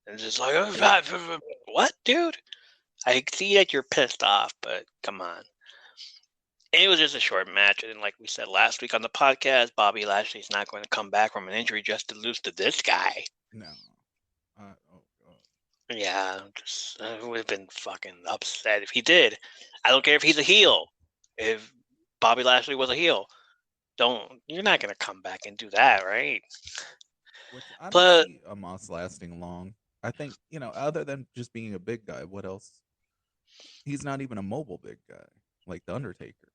And just like, what, dude? I see that you're pissed off, but come on. It was just a short match, and like we said last week on the podcast, Bobby Lashley's not going to come back from an injury just to lose to this guy. No. Oh God. Yeah, I would have been fucking upset if he did. I don't care if he's a heel. If Bobby Lashley was a heel, you're not going to come back and do that, right? Which I don't see Omos lasting long. I think, other than just being a big guy, what else? He's not even a mobile big guy like the Undertaker.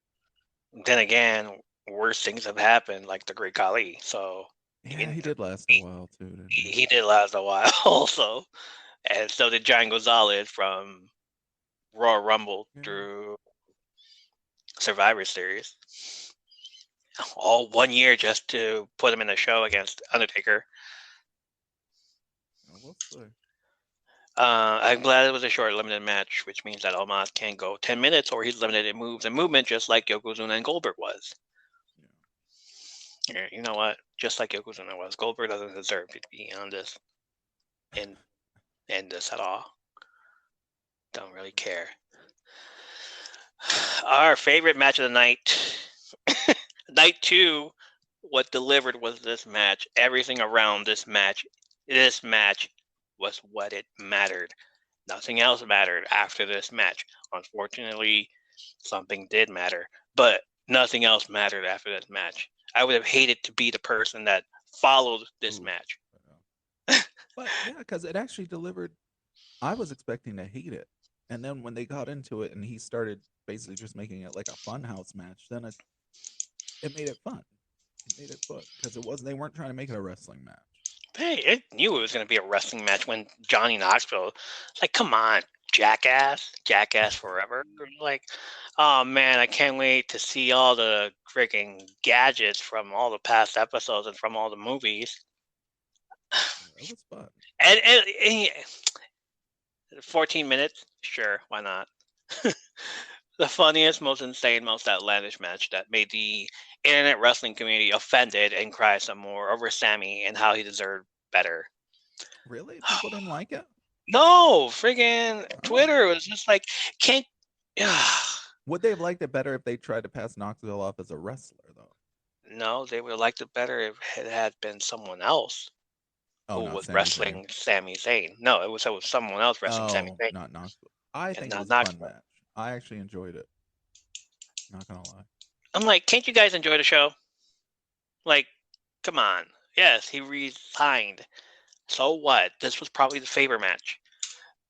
Then again, worse things have happened, like the Great Khali. So yeah, he did last a while too. Didn't he? He did last a while also, and so did Giant Gonzalez from Royal Rumble through Survivor Series. All 1 year just to put him in a show against Undertaker. We'll see. I'm glad it was a short, limited match, which means that Omos can go 10 minutes, or he's limited in moves and movement, just like Yokozuna and Goldberg was. Yeah, you know what? Just like Yokozuna was, Goldberg doesn't deserve to be on this, in this at all. Don't really care. Our favorite match of the night, night 2. What delivered was this match. Everything around this match. This match was what it mattered. Nothing else mattered after this match. Unfortunately, something did matter, but nothing else mattered after this match. I would have hated to be the person that followed this match. But yeah, because it actually delivered. I was expecting to hate it, and then when they got into it and he started basically just making it like a funhouse match, then it made it fun. It made it fun because they weren't trying to make it a wrestling match. Hey, it knew it was going to be a wrestling match when Johnny Knoxville, like, come on, jackass forever. Like, oh man, I can't wait to see all the freaking gadgets from all the past episodes and from all the movies. That was fun. And 14 minutes, sure, why not? The funniest, most insane, most outlandish match that made the internet wrestling community offended and cry some more over Sammy and how he deserved better. Really? People didn't like it? No, friggin' Twitter was just like, can't. Would they have liked it better if they tried to pass Knoxville off as a wrestler, though? No, they would have liked it better if it had been someone else who was wrestling Sami Zayn. No, it was someone else wrestling Sami Zayn. Not Knoxville. I think it was a fun match. I actually enjoyed it. Not gonna lie. I'm like, can't you guys enjoy the show? Like, come on. Yes, he resigned. So what? This was probably the favor match.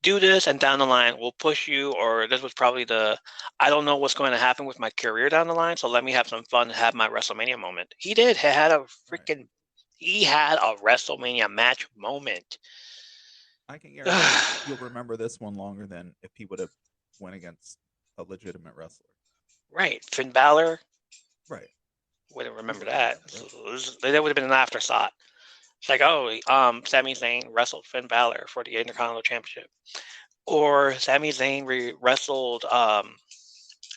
Do this, and down the line, we'll push you. Or this was probably I don't know what's going to happen with my career down the line, so let me have some fun and have my WrestleMania moment. He did. He had a WrestleMania match moment. I can guarantee you'll remember this one longer than if he would have went against a legitimate wrestler. Right. Finn Balor. Right. Wouldn't remember that. That would have been an afterthought. It's like, Sami Zayn wrestled Finn Balor for the Intercontinental Championship. Or Sami Zayn wrestled,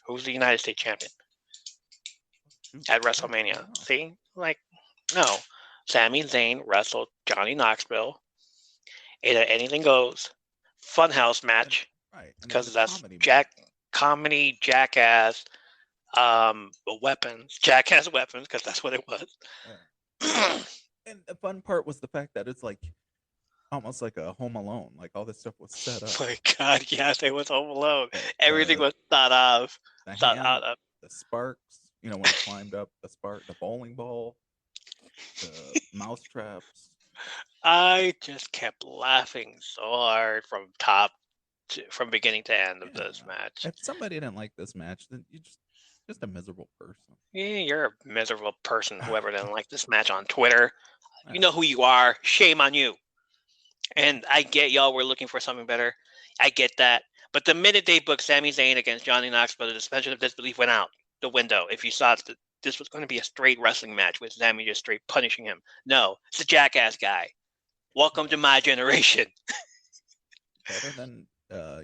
who's the United States champion? At WrestleMania. See? Like, no. Sami Zayn wrestled Johnny Knoxville in an Anything Goes Funhouse match. Right. Because that's comedy jackass Weapons. Jackass weapons, because that's what it was. And the fun part was the fact that it's like almost like a Home Alone. Like all this stuff was set up. Oh my God, yes, it was Home Alone. Everything was thought of. Out of. The sparks, when it climbed up, the bowling ball, the mouse traps. I just kept laughing so hard from beginning to end of this match. If somebody didn't like this match, then you're just a miserable person. Yeah, you're a miserable person, whoever didn't like this match on Twitter. You know who you are. Shame on you. And I get y'all were looking for something better. I get that. But the minute they booked Sami Zayn against Johnny Knoxville, the suspension of disbelief went out the window. If you saw that this was going to be a straight wrestling match with Sami just straight punishing him. No, it's a jackass guy. Welcome to my generation. Better than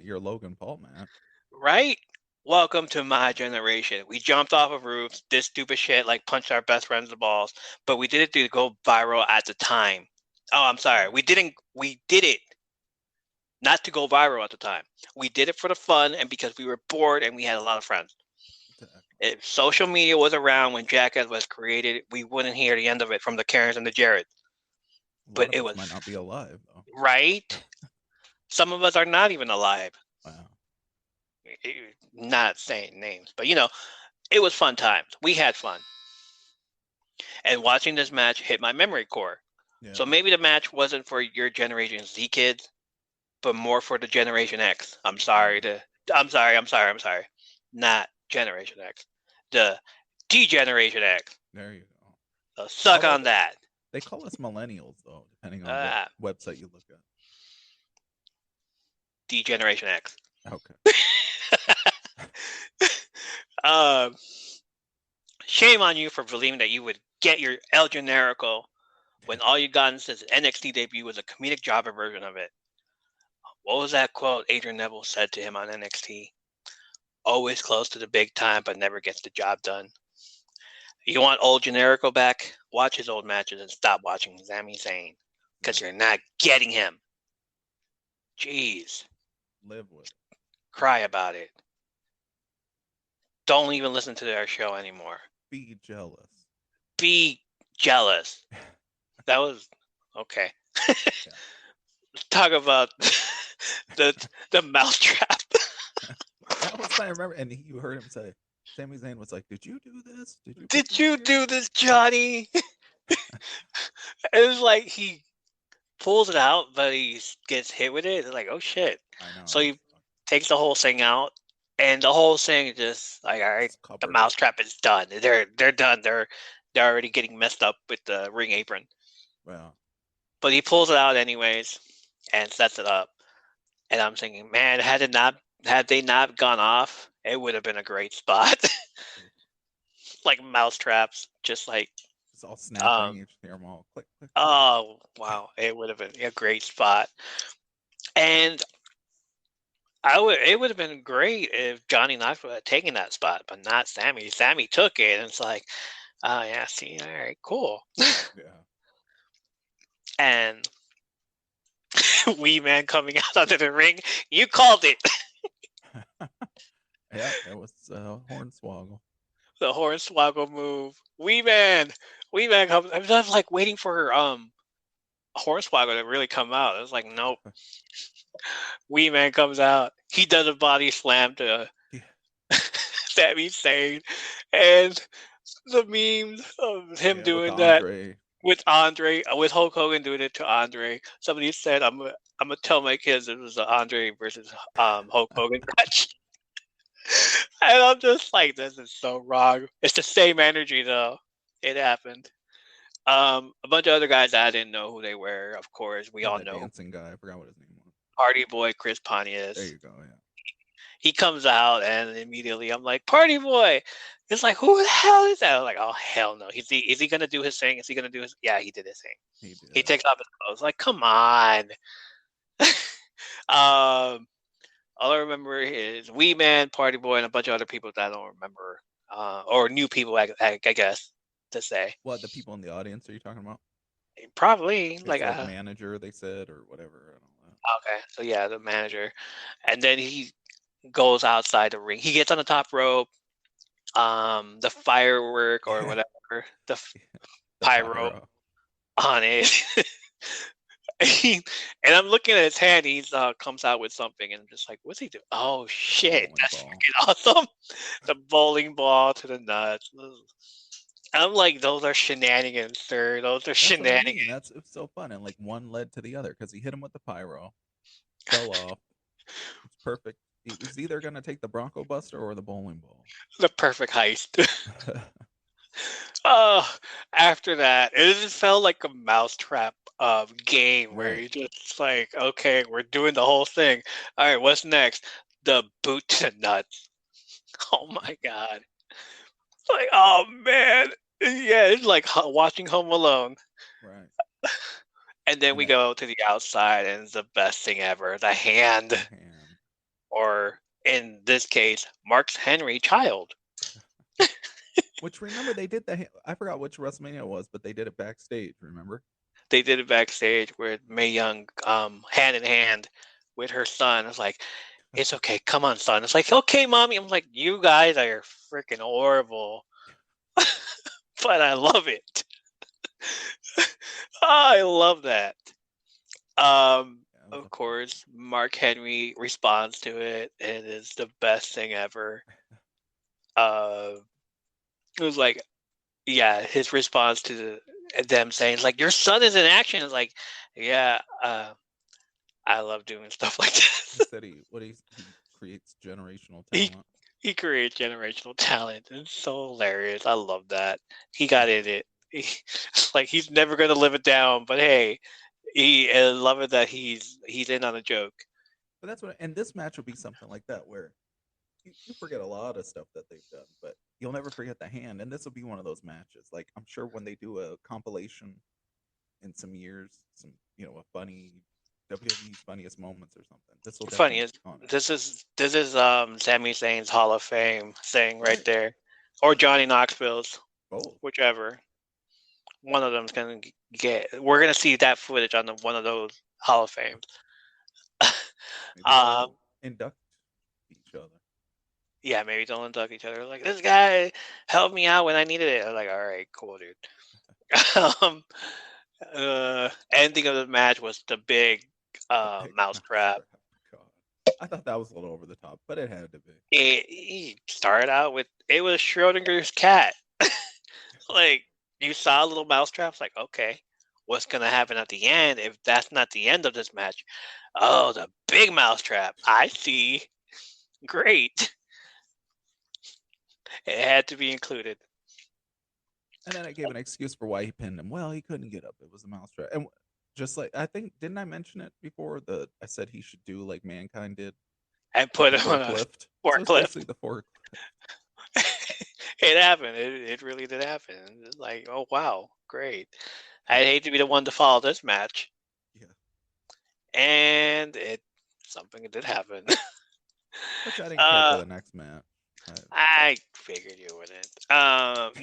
your Logan Paul match. Right? Welcome to my generation. We jumped off of roofs, did stupid shit like punched our best friends in the balls, but we did it to go viral at the time. Oh, I'm sorry. We did it not to go viral at the time. We did it for the fun and because we were bored and we had a lot of friends. If social media was around when Jackass was created, we wouldn't hear the end of it from the Karens and the Jareds. But it was might not be alive though. Right? Some of us are not even alive. Wow. Not saying names, but it was fun times. We had fun. And watching this match hit my memory core. Yeah. So maybe the match wasn't for your Generation Z kids, but more for the Generation X. I'm sorry. Not Generation X. The D-Generation X. There you go. So suck on that. They call us millennials, though, depending on what website you look at. D-Generation X. Okay. Shame on you for believing that you would get your El Generico when all you got since NXT debut was a comedic jobber version of it. What was that quote Adrian Neville said to him on NXT? Always close to the big time, but never gets the job done. You want old Generico back? Watch his old matches and stop watching Sami Zayn, because you're not getting him. Jeez. Live with it. Cry about it. Don't even listen to their show anymore. Be jealous. Be jealous. That was okay. Yeah. Talk about the mousetrap. That was I remember, and you heard him say, Sami Zayn was like, "Did you do this? Did you do this, Johnny?" It was like he pulls it out, but he gets hit with it. It's like, oh shit! I know. So he takes the whole thing out, and the whole thing is just like, all right, the mousetrap is done. They're done. They're already getting messed up with the ring apron. Wow. But he pulls it out anyways and sets it up. And I'm thinking, man, had they not gone off, it would have been a great spot. Like mousetraps, just like it's all snapping. You hear them all click, click. Oh wow, it would have been a great spot. And it would have been great if Johnny Knoxville had taken that spot, but not Sami. Sami took it, and it's like, oh yeah, see, all right, cool. Yeah. And Wee Man coming out onto the ring, you called it. Yeah, it was Hornswoggle. The Hornswoggle move. Wee Man comes. I was like waiting for Hornswoggle to really come out. I was like, nope. Wee Man comes out. He does a body slam to Sami Zayn, and the memes of him doing that with Andre, with Hulk Hogan doing it to Andre. Somebody said, "I'm gonna tell my kids it was an Andre versus Hulk Hogan match." And I'm just like, this is so wrong. It's the same energy though. It happened. A bunch of other guys I didn't know who they were. Of course, we all know. Dancing guy. I forgot what his name was. Party Boy Chris Pontius. There you go. Yeah. He comes out and immediately I'm like, Party Boy. It's like, who the hell is that? I was like, oh hell no. Is he gonna do his thing? Is he gonna do his? Yeah, he did his thing. He takes off his clothes. Like, come on. All I remember is Wee Man, Party Boy, and a bunch of other people that I don't remember, or new people, I guess, to say. What, the people in the audience are you talking about? Probably. Like manager, they said, or whatever. I don't know. Okay, so yeah, the manager. And then he goes outside the ring. He gets on the top rope. the firework or whatever, the pyro on it. And I'm looking at his hand. He's comes out with something, and I'm just like, "What's he do?" Oh shit, that's freaking awesome! The bowling ball to the nuts. I'm like, those are shenanigans, sir. Those are shenanigans. I mean. That's it's so fun, and like one led to the other because he hit him with the pyro, fell off. It's perfect. He was either gonna take the Bronco Buster or the bowling ball. The perfect heist. Oh, after that, it just felt like a mousetrap game where you just like, okay, we're doing the whole thing. All right, what's next? The boot to the nuts. Oh my god! Like, oh man, yeah, it's like watching Home Alone. Right. And then we go to the outside, and it's the best thing ever. The hand. Or in this case, Mark Henry child. Which, remember, they did I forgot which WrestleMania it was, but they did it backstage, remember? They did it backstage with Mae Young hand in hand with her son. It's like, it's okay, come on, son. It's like, okay, mommy. I'm like, you guys are freaking horrible. But I love it. I love that. Of course, Mark Henry responds to it, and it's the best thing ever. It was like, yeah, his response to them saying, like, your son is in action. It's like, yeah, I love doing stuff like this. He said he creates generational talent. He creates generational talent. It's so hilarious. I love that. He got in it. Like, he's never going to live it down, but hey, I love it that he's in on a joke. But that's what, and this match will be something like that where you forget a lot of stuff that they've done, but you'll never forget the hand. And this will be one of those matches. Like, I'm sure when they do a compilation in some years, some a funny WWE's funniest moments or something. This will funniest. This is Sami Zayn's Hall of Fame thing right there, or Johnny Knoxville's, whichever. One of them's gonna get. We're gonna see that footage on one of those Hall of Fames. Induct each other. Yeah, maybe they'll induct each other. Like, this guy helped me out when I needed it. I'm like, all right, cool, dude. Ending of the match was the big mousetrap. I thought that was a little over the top, but it had to be. He started out with, it was Schrodinger's cat. Like, you saw a little mousetrap. It's like, okay, what's gonna happen at the end if that's not the end of this match? Oh, the big mousetrap. I see. Great. It had to be included. And then I gave an excuse for why he pinned him. Well, he couldn't get up. It was a mousetrap. And just like, I think, didn't I mention it before? I said he should do like Mankind did. And put him on a forklift. So the forklift. It happened. It really did happen. It's like, oh, wow, great. I'd hate to be the one to follow this match. Yeah. And something did happen. Which I didn't care for the next match. I figured you wouldn't.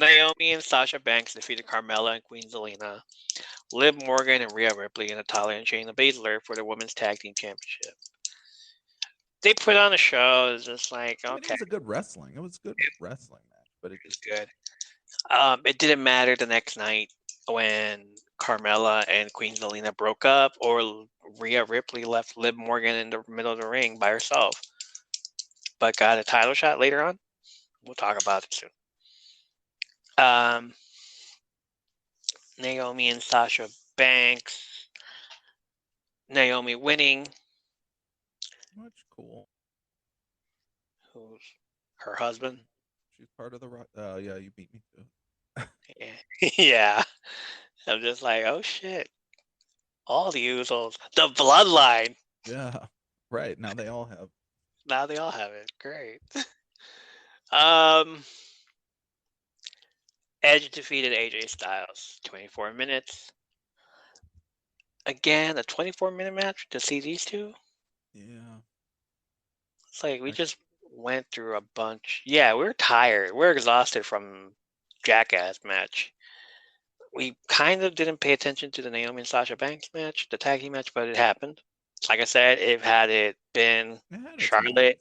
Naomi and Sasha Banks defeated Carmella and Queen Zelina, Liv Morgan and Rhea Ripley, and Natalya and Shayna Baszler for the Women's Tag Team Championship. They put on a show. It's just like, okay. It was a good wrestling. It was a good wrestling match, but it was good. It didn't matter the next night when Carmella and Queen Zelina broke up, or Rhea Ripley left Liv Morgan in the middle of the ring by herself, but got a title shot later on. We'll talk about it soon. Naomi and Sasha Banks. Naomi winning. Much cool. Who's her husband? She's part of the Rock. Yeah, you beat me too. Yeah. I'm just like, oh shit. All the Usos. The bloodline. Yeah. Right. Now they all have. Now they all have it. Great. Edge defeated AJ Styles. 24 minutes. Again, a 24-minute match to see these two? Yeah. It's like we just went through a bunch. Yeah, we're tired. We're exhausted from Jackass match. We kind of didn't pay attention to the Naomi and Sasha Banks match, the tag team match, but it happened. Like I said, had it been Charlotte,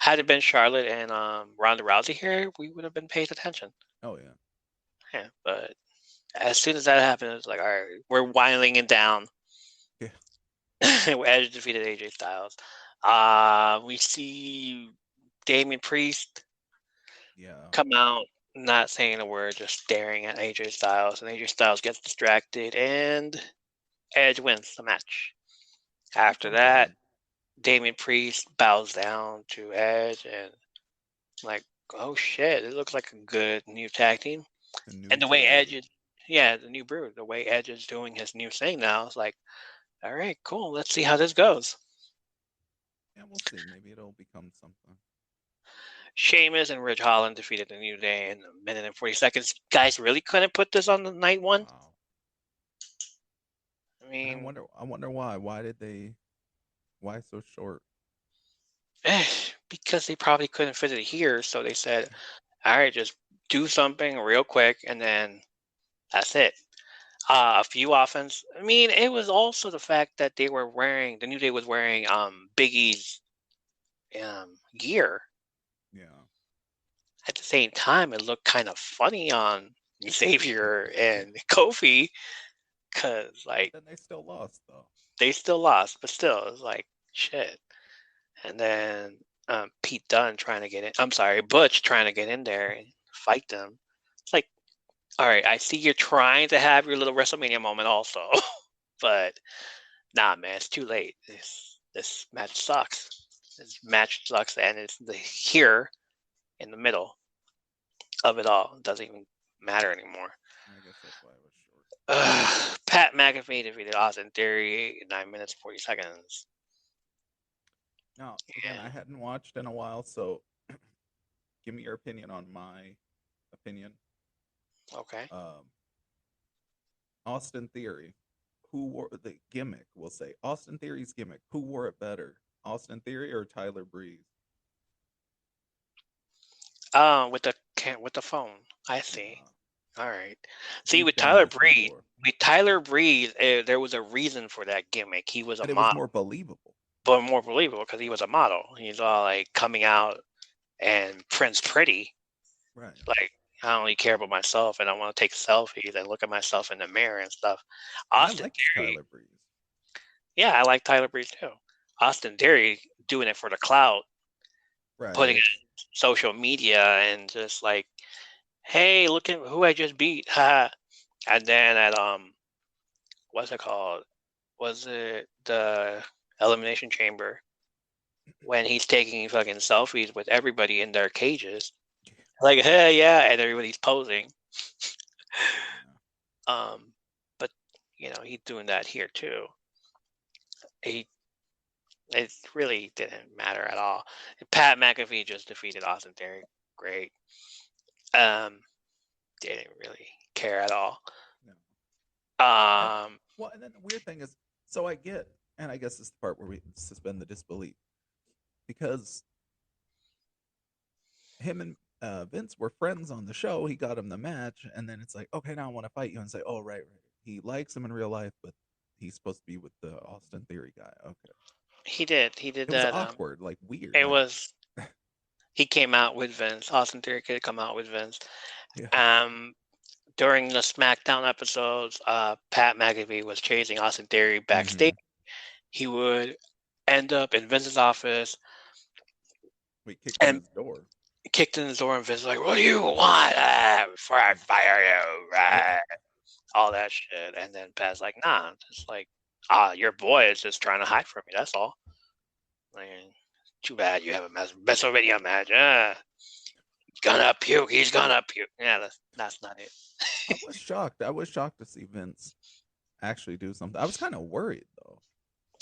Had it been Charlotte and Ronda Rousey here, we would have been paying attention. Oh yeah. Yeah, but as soon as that happened, it's like, all right, we're winding it down. Yeah. Edge defeated AJ Styles. We see Damian Priest come out, not saying a word, just staring at AJ Styles, and AJ Styles gets distracted, and Edge wins the match. After that, Damian Priest bows down to Edge, and like, oh shit, it looks like a good new tag team. And the way Edge is, the new Brood, the way Edge is doing his new thing now, it's like, all right, cool, let's see how this goes. Yeah, we'll see. Maybe it'll become something. Sheamus and Ridge Holland defeated the New Day in a minute and 40 seconds. Guys really couldn't put this on the night one. Wow. I mean, I wonder why. Why so short? Because they probably couldn't fit it here, so they said, all right, just do something real quick, and then that's it. A few offense. I mean, it was also the fact that the New Day was wearing Big E's gear. Yeah. At the same time, it looked kind of funny on Xavier and Kofi, because like then they still lost though. They still lost, but still, it's like shit. And then Pete Dunne trying to get in. I'm sorry, Butch trying to get in there and fight them. It's like, all right, I see you're trying to have your little WrestleMania moment also, but nah, man, it's too late. This match sucks. This match sucks, and it's here in the middle of it all. It doesn't even matter anymore. I guess that's why it was short. Pat McAfee defeated Austin Theory in 9 minutes 40 seconds. Now, again, I hadn't watched in a while, so give me your opinion on my opinion. Okay. Austin Theory. Who wore the gimmick? We'll say Austin Theory's gimmick. Who wore it better, Austin Theory or Tyler Breeze? With the phone. I see. All right. See, with Tyler Breeze, there was a reason for that gimmick. He was a model. It was more believable. But more believable because he was a model. He's all like coming out and Prince Pretty. Right. Like, I don't really care about myself, and I want to take selfies and look at myself in the mirror and stuff. Austin Theory. Tyler Breeze. Yeah, I like Tyler Breeze too. Austin Theory doing it for the clout, right? Putting it on social media and just like, hey, look at who I just beat, ha! And then at what's it called? Was it the Elimination Chamber when he's taking fucking selfies with everybody in their cages? Like, hey, yeah, and everybody's posing. But he's doing that here too. It really didn't matter at all. Pat McAfee just defeated Austin Theory. Great. Didn't really care at all. No. Well, and then the weird thing is, so I get, and I guess this is the part where we suspend the disbelief, because him and Vince were friends on the show. He got him the match, and then it's like, okay, now I want to fight you, and say, oh, right. He likes him in real life, but he's supposed to be with the Austin Theory guy. Okay. He did it that. It was awkward, like weird. It was. He came out with Vince. Austin Theory could come out with Vince. Yeah. During the SmackDown episodes, Pat McAfee was chasing Austin Theory backstage. Mm-hmm. He would end up in Vince's office. We kicked in his door. Kicked in his door, and Vince was like, "What do you want? Before I fire you?" Right? All that shit. And then Pat's like, "Nah, just like, your boy is just trying to hide from me. That's all." I mean, too bad you have a WrestleMania match. He's gonna puke. He's gonna puke. Yeah, that's not it. I was shocked. I was shocked to see Vince actually do something. I was kind of worried though.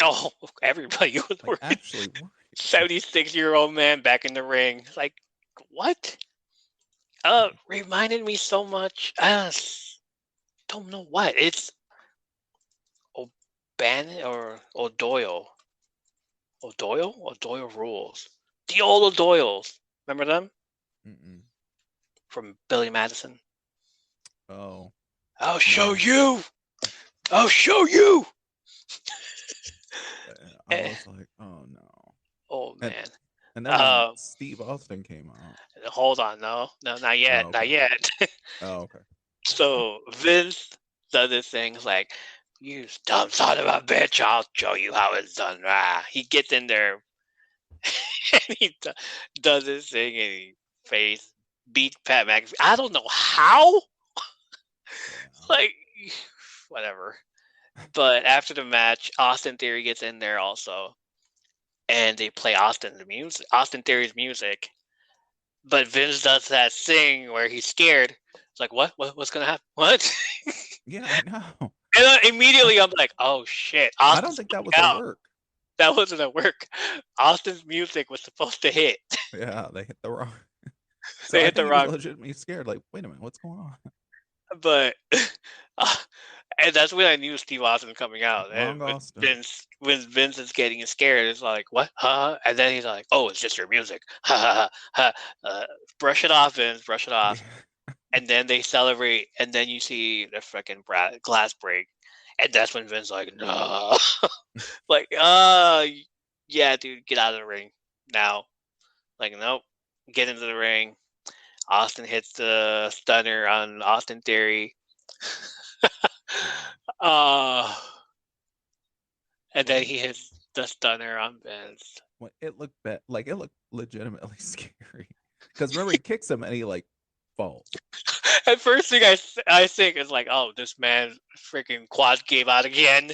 Oh, everybody was worried. Actually worried. 76-year-old man back in the ring. Like, what? Reminded me so much. Don't know what. It's O'Bannon or O'Doyle. O'Doyle rules. The old O'Doyles. Remember them? Mm-mm. From Billy Madison. Oh. I'll show you. I'll show you. I was like, oh no. Oh man. And then when Steve Austin came out. Hold on, no, not yet, Oh, not okay. yet. Oh, okay. So Vince does this thing like, "You dumb son of a bitch! I'll show you how it's done." He gets in there and he does this thing and he beats Pat McAfee. I don't know how. Yeah. Like, whatever. But after the match, Austin Theory gets in there also, and they play Austin Theory's music. But Vince does that thing where he's scared. It's like, what's gonna happen? What? Yeah, I know. And then immediately I'm like, oh shit! I don't think that was a work. That wasn't a work. Austin's music was supposed to hit. Yeah, they hit the wrong. So They I hit the think he was wrong. legitimately scared. Like, wait a minute, what's going on? But and that's when I knew Steve Austin coming out. Wrong And Austin. when Vince is getting scared, it's like, what? Huh? And then he's like, oh, it's just your music. Ha ha ha. Brush it off, Vince. Brush it off. Yeah. And then they celebrate, and then you see the freaking glass break, and that's when Vince's like, no, like, yeah, dude, get out of the ring now. Like, nope, get into the ring. Austin hits the stunner on Austin Theory. And then he hits the stunner on Vince. Well, it looked it looked legitimately scary. Because remember, he kicks him and he like falls. And first thing I think is like, oh, this man freaking quad gave out again.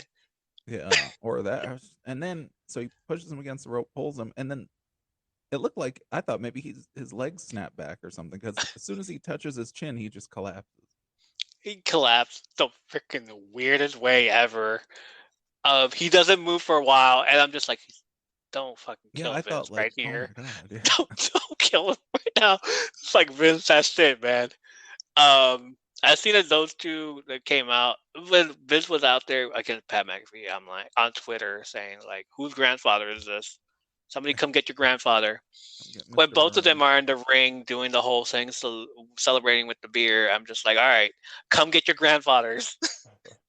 Yeah, or that, and then so he pushes him against the rope, pulls him, and then it looked like I thought maybe his legs snap back or something. Because as soon as he touches his chin, he just collapses. He collapsed the freaking weirdest way ever. He doesn't move for a while, and I'm just like, don't fucking kill I Vince thought, like, right here. Oh my God, yeah. Don't kill him right now. It's like, Vince, that's it, man. I seen that those two that came out when Vince was out there against Pat McAfee. I'm like on Twitter saying like, whose grandfather is this? Somebody come get your grandfather. When both of them are in the ring doing the whole thing, celebrating with the beer, I'm just like, all right, come get your grandfathers.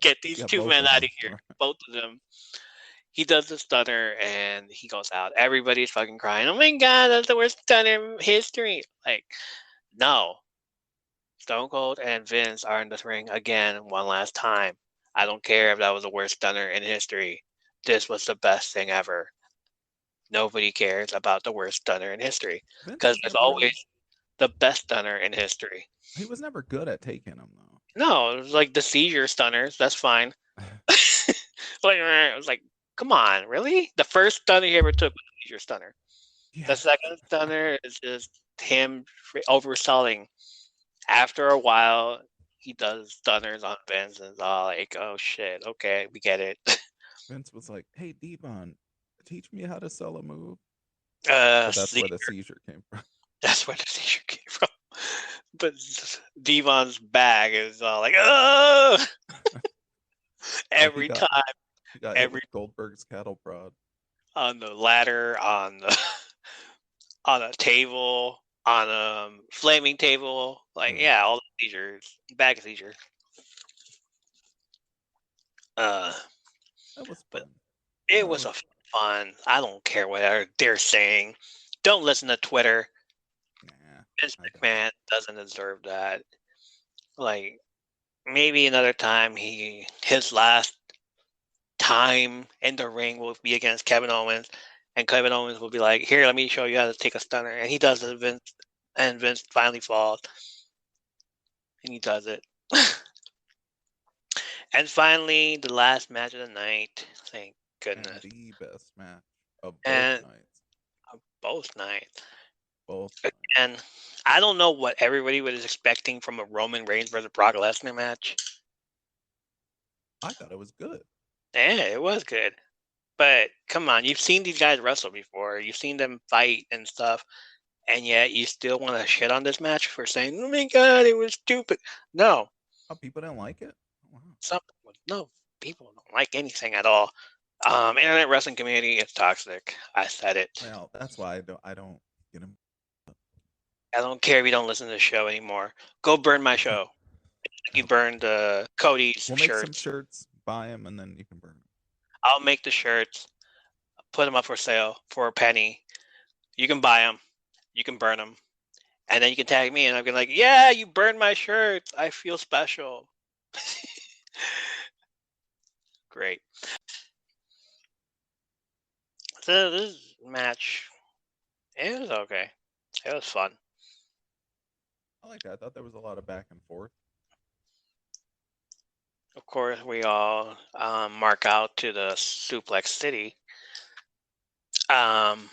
Get these two men out of here. Both of them. He does the stunner and he goes out. Everybody's fucking crying. Oh my God, that's the worst stunner in history. Like, no. Stone Cold and Vince are in the ring again one last time. I don't care if that was the worst stunner in history. This was the best thing ever. Nobody cares about the worst stunner in history because there's always the best stunner in history. He was never good at taking them though. No, it was like the seizure stunners. That's fine. Like, it was like, come on, really? The first stunner he ever took was a seizure stunner. Yeah. The second stunner is just him overselling. After a while, he does stunners on Vince and it's all like, oh shit, okay, we get it. Vince was like, hey, Devon, teach me how to sell a move. So that's where the seizure came from. That's where the seizure came from. But Devon's bag is all like, oh! Every time. He got hit with Goldberg's cattle prod. On the ladder, on a table, on a flaming table, like all the seizures, bag of seizures. That was fun. It was fun. I don't care what they're saying. Don't listen to Twitter. Vince McMahon doesn't deserve that. Like, maybe another time his last time in the ring will be against Kevin Owens. And Kevin Owens will be like, here, let me show you how to take a stunner. And he does it, and Vince finally falls. And he does it. And finally, the last match of the night. Thank goodness. And the best match of both nights. Of both nights. Both. And I don't know what everybody was expecting from a Roman Reigns versus Brock Lesnar match. I thought it was good. Yeah, it was good. But come on, you've seen these guys wrestle before. You've seen them fight and stuff. And yet you still want to shit on this match for saying, oh my God, it was stupid. No. Oh, people didn't like it? Wow. No, people don't like anything at all. Internet wrestling community is toxic. I said it. Well, that's why I don't get them. I don't care if you don't listen to the show anymore. Go burn my show. You burned Cody's shirts. We'll make some shirts, buy them, and then you can burn them. I'll make the shirts, put them up for sale for a penny. You can buy them. You can burn them. And then you can tag me, and I'm gonna like, yeah, you burned my shirt. I feel special. Great. So this match, it was okay. It was fun. I like that. I thought there was a lot of back and forth. Of course, we all mark out to the Suplex City. And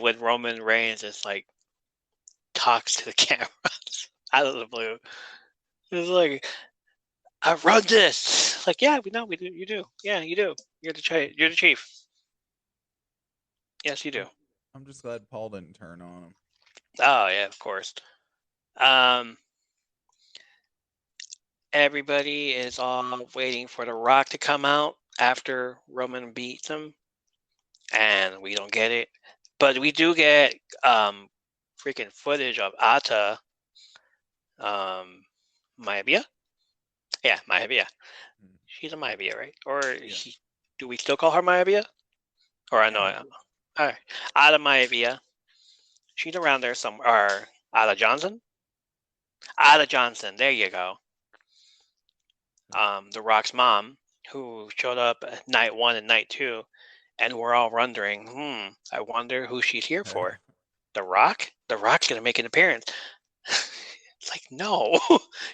when Roman Reigns just like talks to the camera out of the blue, it's like, I run this. Like, yeah, we know, we do. You do. Yeah, you do. You're the chief. Yes, you do. I'm just glad Paul didn't turn on him. Oh yeah, of course. Everybody is all waiting for The Rock to come out after Roman beats him, and we don't get it. But we do get freaking footage of Ata, Maivia. Yeah, Maivia. She's a Maivia, right? Or do we still call her Maivia? Or I know. All right, Ata Maivia. She's around there somewhere. Or Ata Johnson. Ata Johnson. There you go. The Rock's mom, who showed up at night 1 and night 2, and we're all wondering, I wonder who she's here for. The Rock? The Rock's gonna make an appearance. It's like, no,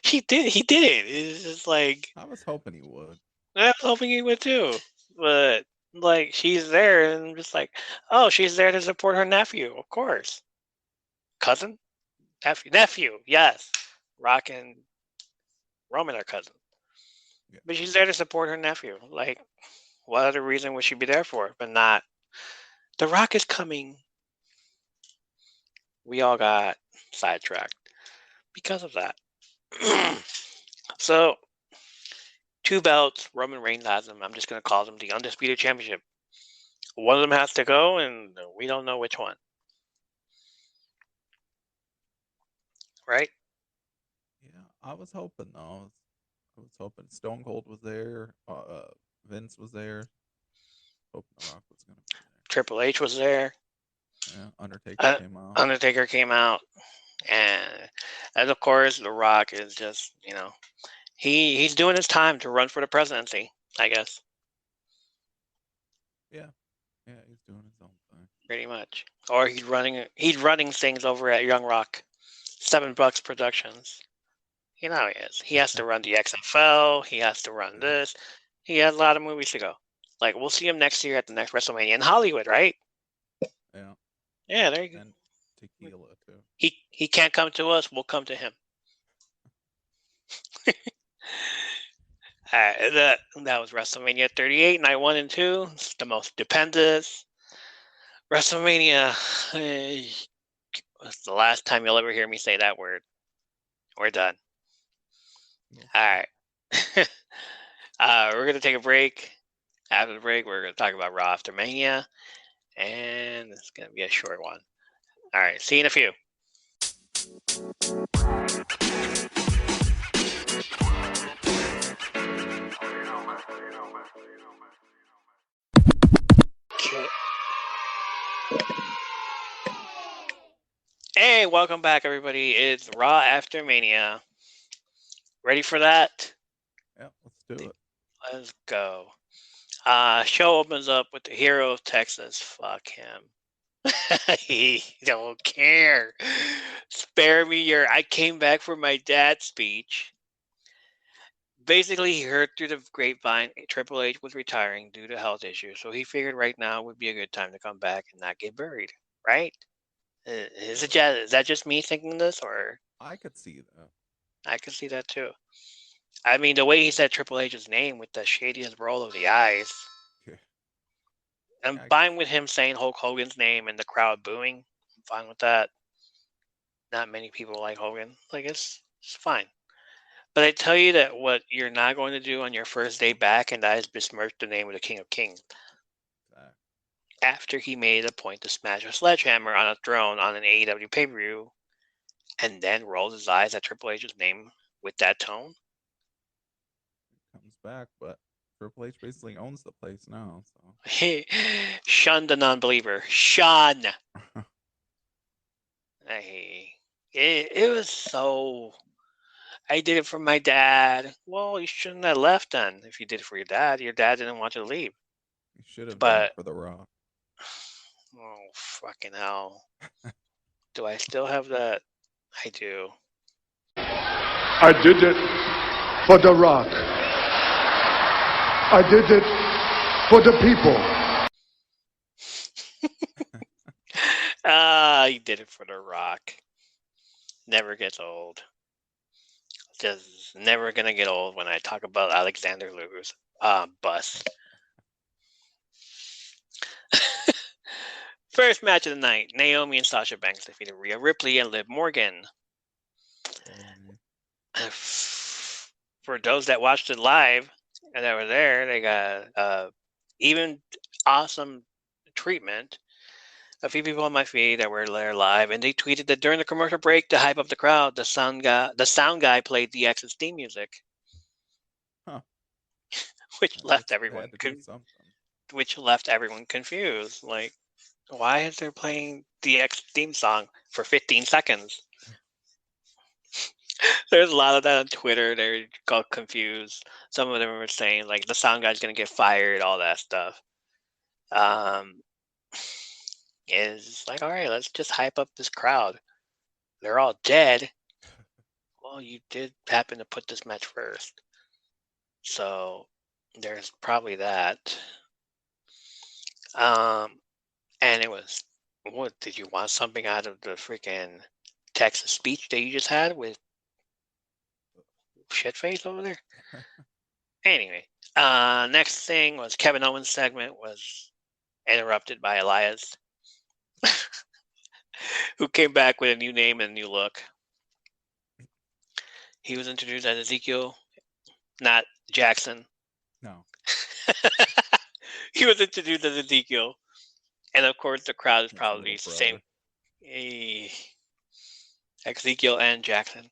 he did it. It's just like, I was hoping he would. I was hoping he would too, but like, she's there, and I'm just like, oh, she's there to support her nephew, of course. Cousin, nephew, yes. Rock and Roman are cousins. Yeah. But she's there to support her nephew. Like, what other reason would she be there for? But not, The Rock is coming. We all got sidetracked because of that. So, 2 belts, Roman Reigns has them. I'm just going to call them the Undisputed Championship. One of them has to go, and we don't know which one. Right? Yeah, I was hoping, though. I was hoping Stone Cold was there. Vince was there. Hoping The Rock was going to be there. Triple H was there. Yeah, Undertaker came out. Undertaker came out. And of course, The Rock is just, he's doing his time to run for the presidency, I guess. Yeah, he's doing his own thing. Pretty much. Or he's running things over at Young Rock, $7 Productions. You know he is. He has to run the XFL. He has to run this. He has a lot of movies to go. Like, we'll see him next year at the next WrestleMania in Hollywood, right? Yeah. Yeah, there you go. And tequila too. He can't come to us. We'll come to him. That was WrestleMania 38, night 1 and 2. It's the most stupendous WrestleMania. It's the last time you'll ever hear me say that word. We're done. All right. We're going to take a break. After the break, we're going to talk about Raw After Mania. And it's going to be a short one. All right. See you in a few. Hey, welcome back, everybody. It's Raw After Mania. Ready for that? Yeah, let's do it. Let's go. Show opens up with the hero of Texas. Fuck him. He don't care. Spare me your I came back for my dad speech. Basically, he heard through the grapevine Triple H was retiring due to health issues, so he figured right now would be a good time to come back and not get buried, right? Is that just me thinking this, or? I could see that. I could see that too. I mean, the way he said Triple H's name with the shadiest roll of the eyes. Yeah. I'm fine with him saying Hulk Hogan's name and the crowd booing. I'm fine with that. Not many people like Hogan. Like, it's fine. But I tell you that what you're not going to do on your first day back, and that is besmirch the name of the King of Kings. After he made a point to smash a sledgehammer on a throne on an AEW pay-per-view, and then rolled his eyes at Triple H's name with that tone. Comes back, but Triple H basically owns the place now. So Shun the non-believer. Shun. It was so... I did it for my dad. Well, you shouldn't have left then. If you did it for your dad didn't want you to leave. You should have done it for The Raw. Oh, fucking hell. Do I still have that? I do. I did it for The Rock. I did it for the people. You did it for The Rock. Never gets old. Just never gonna get old when I talk about Alexander Luger's bus. First match of the night: Naomi and Sasha Banks defeated Rhea Ripley and Liv Morgan. For those that watched it live and that were there, they got even awesome treatment. A few people on my feed that were there live, and they tweeted that during the commercial break to hype up the crowd, the sound guy played DX's theme music, which left everyone confused. Like, why is there playing DX theme song for 15 seconds? There's a lot of that on Twitter. They got confused. Some of them were saying like the sound guy's gonna get fired, all that stuff. Is like, all right, let's just hype up this crowd. They're all dead. Well, you did happen to put this match first. So there's probably that. And it was, what, did you want something out of the freaking Texas speech that you just had with shitface over there? Anyway, next thing was Kevin Owens' segment was interrupted by Elias, who came back with a new name and a new look. He was introduced as Ezekiel, not Jackson. No. He was introduced as Ezekiel. And of course, the crowd is probably the same. Ezekiel and Jackson.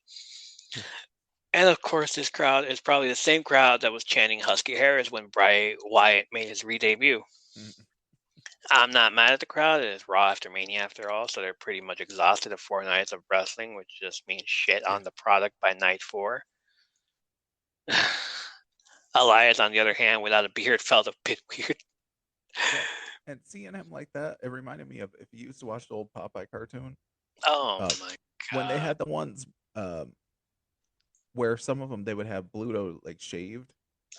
And of course, this crowd is probably the same crowd that was chanting Husky Harris when Bray Wyatt made his re-debut. I'm not mad at the crowd. It is Raw After Mania after all, so they're pretty much exhausted of 4 nights of wrestling, which just means shit on the product by night 4. Elias, on the other hand, without a beard, felt a bit weird. Yeah. And seeing him like that, it reminded me of, if you used to watch the old Popeye cartoon. Oh my god! When they had the ones where some of them they would have Bluto like shaved.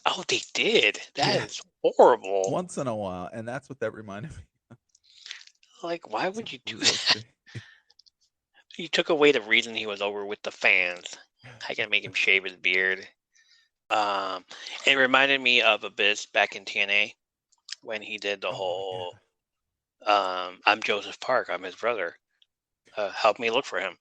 Oh, they did. That is horrible. Once in a while, and that's what that reminded me of. Like, why would you do that? You took away the reason he was over with the fans. I can make him shave his beard. It reminded me of Abyss back in TNA when he did the whole I'm Joseph Park, I'm his brother. Help me look for him.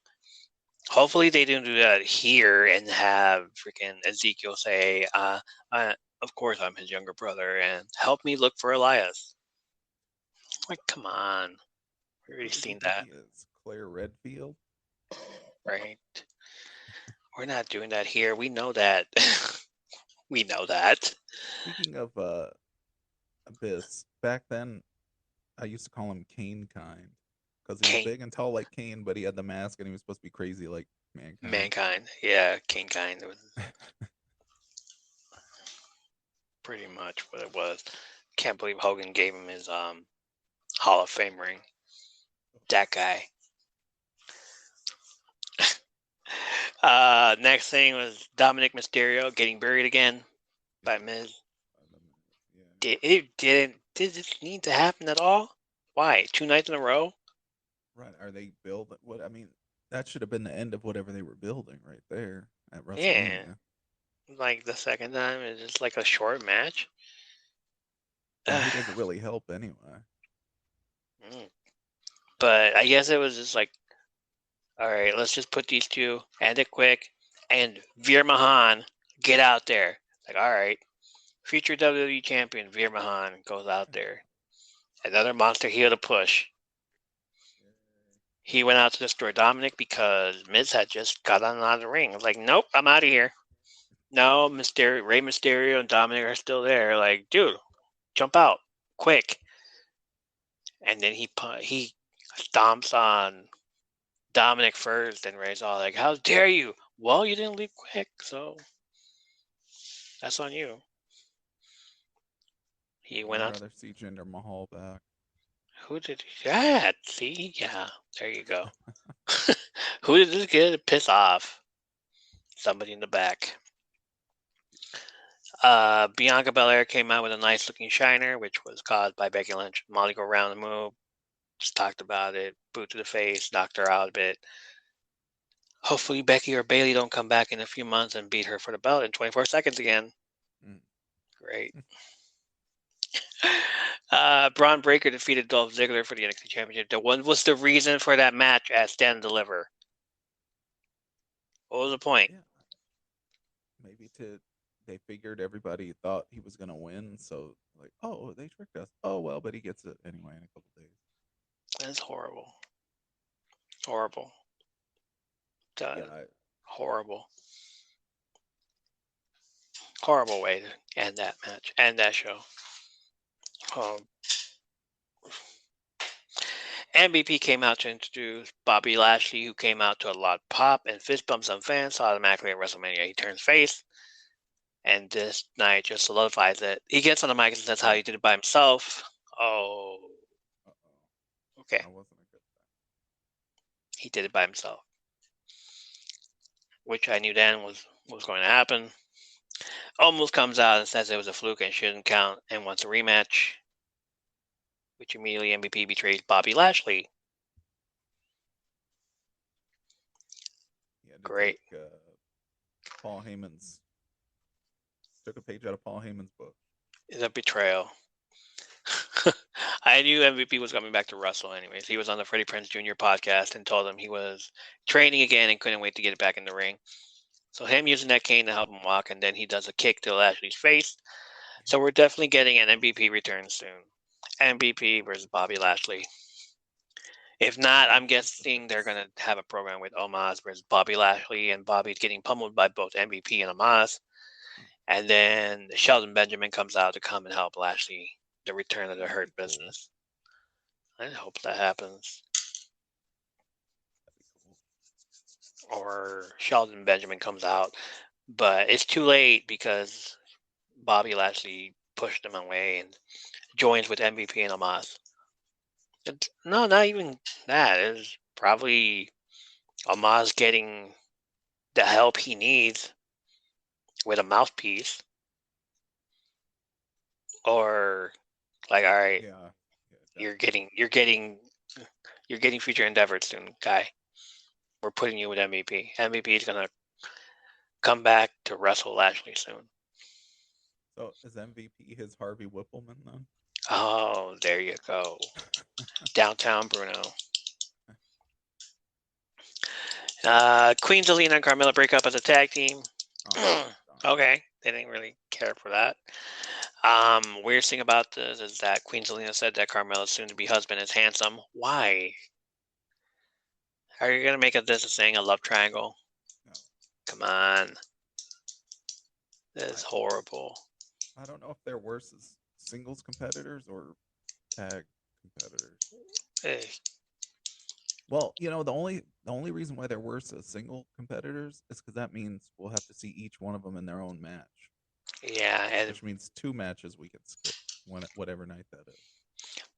Hopefully they didn't do that here and have freaking Ezekiel say, of course I'm his younger brother, and help me look for Elias. Like, come on. We've already seen that. It's Claire Redfield. Right. We're not doing that here. We know that. We know that. Speaking of Abyss, back then I used to call him Kane Kind. Because he was big and tall like Kane, but he had the mask and he was supposed to be crazy like Mankind. Mankind, yeah, Kane Kind. It was pretty much what it was. Can't believe Hogan gave him his Hall of Fame ring. That guy. Next thing was Dominic Mysterio getting buried again by Miz. Did this need to happen at all? Why? 2 nights in a row? Right. Are they building what? I mean, that should have been the end of whatever they were building right there at WrestleMania. Yeah. Like the second time, it's just like a short match. It doesn't really help anyway. But I guess it was just like, all right, let's just put these two, end it quick, and Veer Mahan, get out there. Like, all right, future WWE champion Veer Mahan goes out there. Another monster heel to push. He went out to destroy Dominic because Miz had just got on out of the ring. Like, nope, I'm out of here. No, Rey Mysterio and Dominic are still there. Like, dude, jump out, quick. and then he stomps on Dominic first, and Ray's all like, "How dare you?" Well, you didn't leave quick, so that's on you. He went I'd out. rather see Jinder Mahal back. Who did that? See, yeah, there you go. Who did this get piss off? Somebody in the back. Bianca Belair came out with a nice looking shiner, which was caused by Becky Lynch. Molly go around the move, just talked about it, boot to the face, knocked her out a bit. Hopefully Becky or Bayley don't come back in a few months and beat her for the belt in 24 seconds again. Great. Braun Breaker defeated Dolph Ziggler for the NXT Championship. What was the reason for that match at Stand and Deliver? What was the point? Yeah. Maybe they figured everybody thought he was gonna win, so like, oh, they tricked us. Oh well, but he gets it anyway in a couple days. That's horrible. Horrible. Horrible. Horrible way to end that match and that show. MVP came out to introduce Bobby Lashley, who came out to a lot of pop and fist bumps on fans. So automatically at WrestleMania, he turns face. And this night just solidifies it. He gets on the mic and says how he did it by himself. Oh. Okay. That wasn't a good thing. He did it by himself. Which I knew then was going to happen. Almost comes out and says it was a fluke and shouldn't count and wants a rematch. Which immediately MVP betrays Bobby Lashley. Great. Paul Heyman's took a page out of Paul Heyman's book. It's a betrayal. I knew MVP was coming back to wrestle anyways. He was on the Freddie Prinze Jr. podcast and told him he was training again and couldn't wait to get back in the ring. So him using that cane to help him walk, and then he does a kick to Lashley's face. So we're definitely getting an MVP return soon. MVP versus Bobby Lashley. If not, I'm guessing they're going to have a program with Omos versus Bobby Lashley, and Bobby's getting pummeled by both MVP and Omos. And then Shelton Benjamin comes out to come and help Lashley, the return of the Hurt Business. I hope that happens. Or Shelton Benjamin comes out, but it's too late because Bobby Lashley pushed him away and joins with MVP and Omos. No, not even that. It's probably Omos getting the help he needs with a mouthpiece. Or like, all right, you're getting future endeavors soon, guy. We're putting you with MVP. MVP is gonna come back to wrestle Lashley soon. So is MVP his Harvey Whippleman then? Oh, there you go. Downtown Bruno. Queen Zelina and Carmella break up as a tag team. Okay, they didn't really care for that. Weird thing about this is that Queen Zelina said that Carmella's soon-to-be husband is handsome. Why? Are you gonna make this a thing, a love triangle? No. Come on. This is horrible. I don't know if they're worse as singles competitors or tag competitors. Hey. Well, the only reason why they're worse as single competitors is because that means we'll have to see each one of them in their own match. Yeah, which means 2 matches we could skip whatever night that is.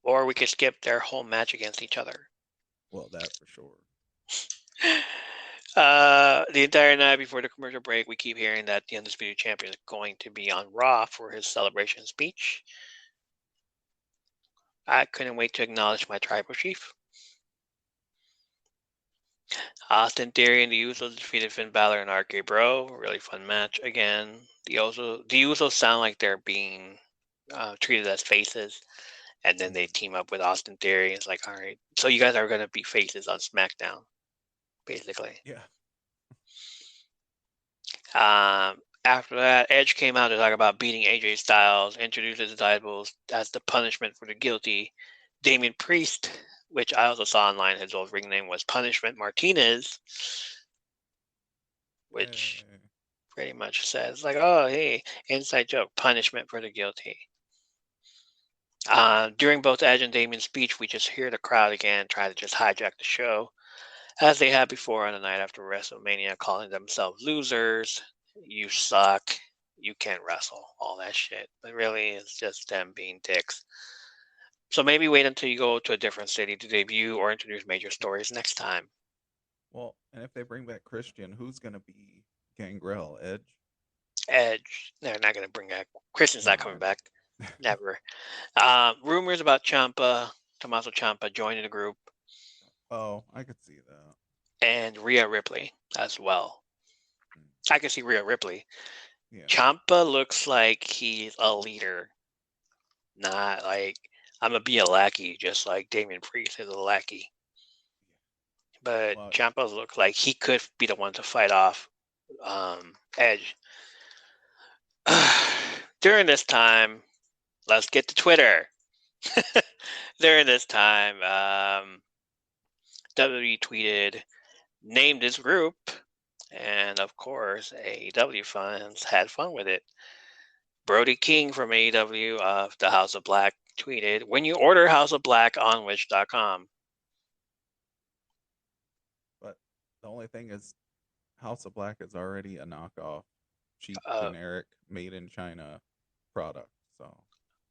Or we could skip their whole match against each other. Well, that for sure. The entire night before the commercial break, we keep hearing that the Undisputed Champion is going to be on Raw for his celebration speech. I couldn't wait to acknowledge my tribal chief. Austin Theory and the Usos defeated Finn Balor and RK Bro. Really fun match. Again, the Usos sound like they're being treated as faces, and then they team up with Austin Theory. It's like, all right, so you guys are going to be faces on SmackDown, basically. Yeah. After that, Edge came out to talk about beating AJ Styles, introduced his disciples as the punishment for the guilty. Damian Priest, which I also saw online, his old ring name was Punishment Martinez, which pretty much says like, oh, hey, inside joke, punishment for the guilty. During both Edge and Damien's speech, we just hear the crowd again try to just hijack the show, as they had before on the night after WrestleMania, calling themselves losers, you suck, you can't wrestle, all that shit. But really, it's just them being dicks. So maybe wait until you go to a different city to debut or introduce major stories next time. Well, and if they bring back Christian, who's gonna be Gangrel? Edge? Edge, they're not going to bring back. Christian's not coming back. Never. Rumors about Tommaso Ciampa joining the group. Oh, I could see that. And Rhea Ripley as well. I can see Rhea Ripley. Yeah. Ciampa looks like he's a leader. Not like, I'm going to be a lackey, just like Damian Priest is a lackey. But Ciampa looks like he could be the one to fight off Edge. During this time, let's get to Twitter. During this time, WWE tweeted, named this group, and of course, AEW fans had fun with it. Brody King from AEW of the House of Black tweeted, when you order House of Black on Wish.com. But the only thing is, House of Black is already a knockoff, cheap, generic, made in China product. So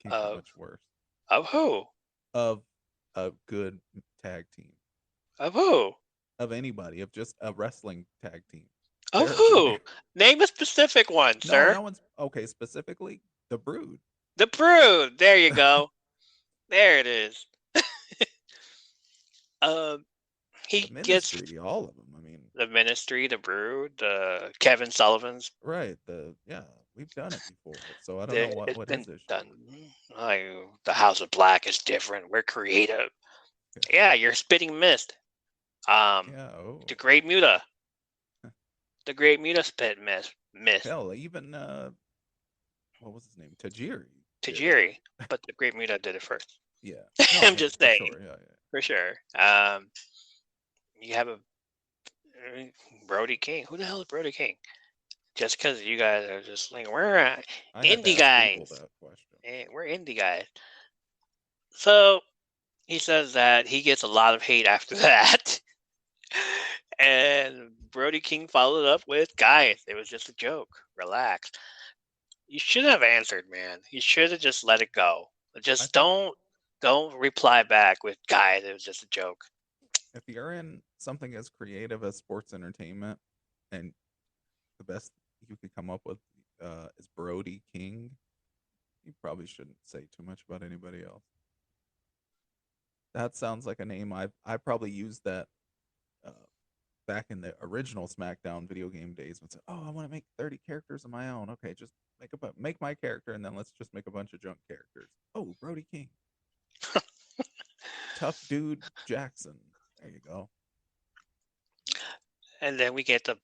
can't get much worse. Of who? Of a good tag team. Of who? Of anybody. Of just a wrestling tag team. Of who? Name a specific one, sir. No one's okay. Specifically, the Brood. The Brood. There you go. There it is. He the Ministry, gets all of them. I mean, the Ministry, the Brood, Kevin Sullivan's. Right. We've done it before, so I don't know what is this. Like, the House of Black is different. We're creative. Okay. Yeah, you're spitting mist. The Great Muta. The Great Muta spit mist. Hell, even what was his name? Tajiri, but the Great Muta did it first. Yeah, I'm just saying. Sure. For sure. You have a Brody King. Who the hell is Brody King? Just because you guys are just like, we're indie guys. We're indie guys. So he says that he gets a lot of hate after that. And Brody King followed up with, guys, it was just a joke. Relax. You should have answered, man. You should have just let it go. Just don't reply back with, guys, it was just a joke. If you're in something as creative as sports entertainment, and the best you could come up with is Brody King, you probably shouldn't say too much about anybody else. That sounds like a name I probably used that back in the original SmackDown video game days. When said, "Oh, I want to make 30 characters of my own." Okay, just make my character, and then let's just make a bunch of junk characters. Oh, Brody King, Tough Dude Jackson. There you go. And then we get the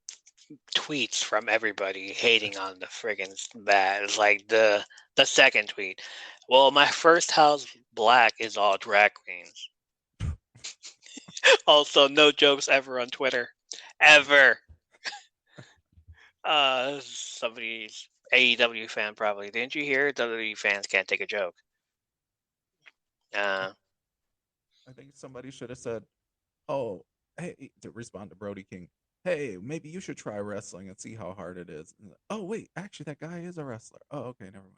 tweets from everybody hating on the friggin' that. It's like the second tweet. Well, my first House Black is all drag queens. Also, no jokes ever on Twitter. Ever. Somebody's AEW fan probably. Didn't you hear? WWE fans can't take a joke. I think somebody should have said, "Oh, hey," to respond to Brody King. "Hey, maybe you should try wrestling and see how hard it is." And, oh, wait, actually, that guy is a wrestler. Oh, okay, never mind.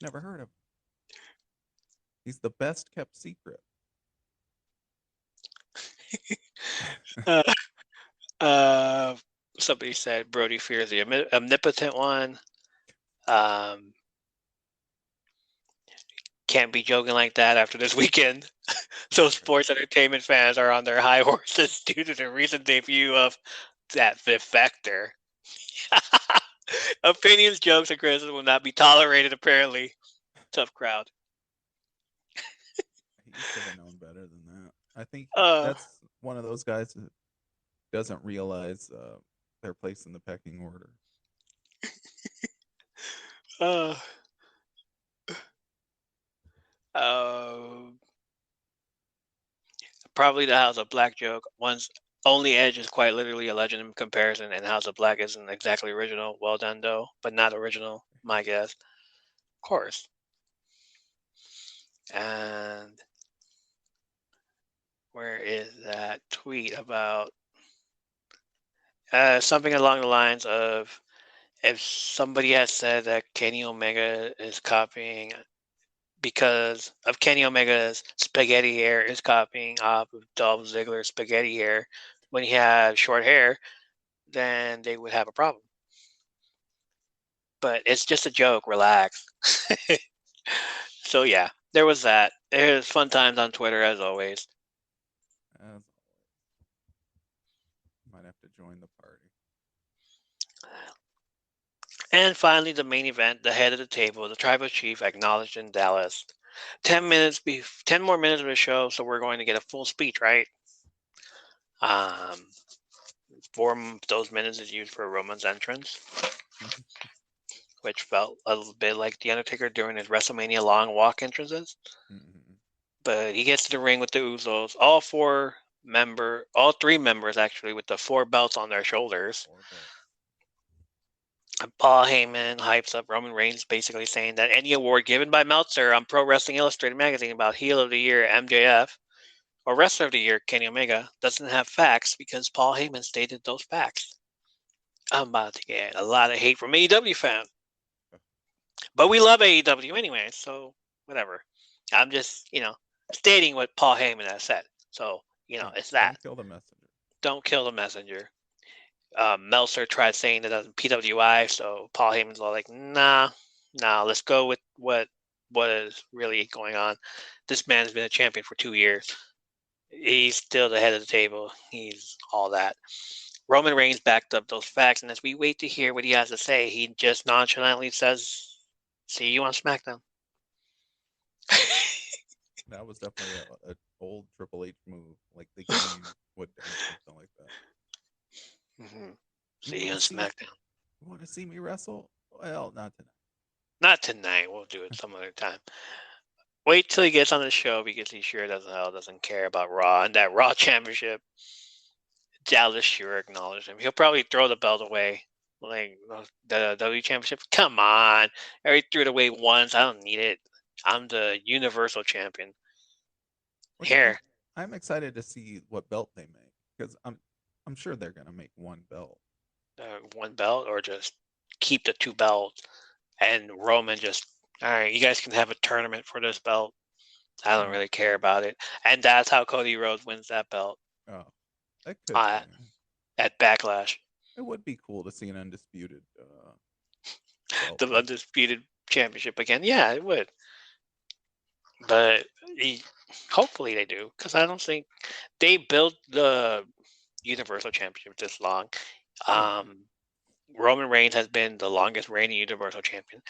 Never heard of him. He's the best kept secret. Somebody said Brody fears the omnipotent one. Can't be joking like that after this weekend. So sports entertainment fans are on their high horses due to the recent debut of that Fifth Factor. Opinions, jokes, and criticism will not be tolerated, apparently. Tough crowd. He should have known better than that. I think that's one of those guys that doesn't realize their place in the pecking order. Probably the House of Black joke. Only Edge is quite literally a legend in comparison, and House of Black isn't exactly original. Well done, though, but not original, my guess. Of course. And where is that tweet about something along the lines of if somebody has said that Kenny Omega is copying because of Kenny Omega's spaghetti hair is copying off of Dolph Ziggler's spaghetti hair when he had short hair, then they would have a problem. But it's just a joke. Relax. So yeah, there was that. There's fun times on Twitter as always. As always. Might have to join the party. And finally, the main event, the head of the table, the tribal chief, acknowledged in Dallas. 10 more minutes of the show, so we're going to get a full speech, right? 4 of those minutes is used for Roman's entrance, which felt a little bit like The Undertaker during his WrestleMania long walk entrances. But he gets to the ring with the Usos, all 3 members actually, with the 4 belts on their shoulders. Paul Heyman hypes up Roman Reigns, basically saying that any award given by Meltzer on Pro Wrestling Illustrated magazine about Heel of the Year MJF or Wrestler of the Year Kenny Omega doesn't have facts because Paul Heyman stated those facts. I'm about to get a lot of hate from AEW fans. But we love AEW anyway, so whatever. I'm just, stating what Paul Heyman has said. So, it's that. Don't kill the messenger. Don't kill the messenger. Meltzer tried saying that doesn't PWI, so Paul Heyman's all like, nah, let's go with what is really going on. This man's been a champion for 2 years. He's still the head of the table. He's all that. Roman Reigns backed up those facts, and as we wait to hear what he has to say, he just nonchalantly says, see you on SmackDown. That was definitely an old Triple H move. Like the game would do something like that. See you on SmackDown. You want to see me wrestle? Well, not tonight. Not tonight. We'll do it some other time. Wait till he gets on the show because he sure doesn't care about Raw and that Raw Championship. Dallas sure acknowledged him. He'll probably throw the belt away. Like the W Championship. Come on. I already threw it away once. I don't need it. I'm the Universal Champion. Here. I'm excited to see what belt they make because I'm sure they're gonna make one belt. One belt, or just keep the 2 belts, and Roman just, all right, you guys can have a tournament for this belt. I don't really care about it, and that's how Cody Rhodes wins that belt. Oh, that could at Backlash. It would be cool to see an undisputed belt. The undisputed championship again. Yeah, it would. But hopefully they do, because I don't think they built the Universal Championship this long. Roman Reigns has been the longest reigning Universal Champion,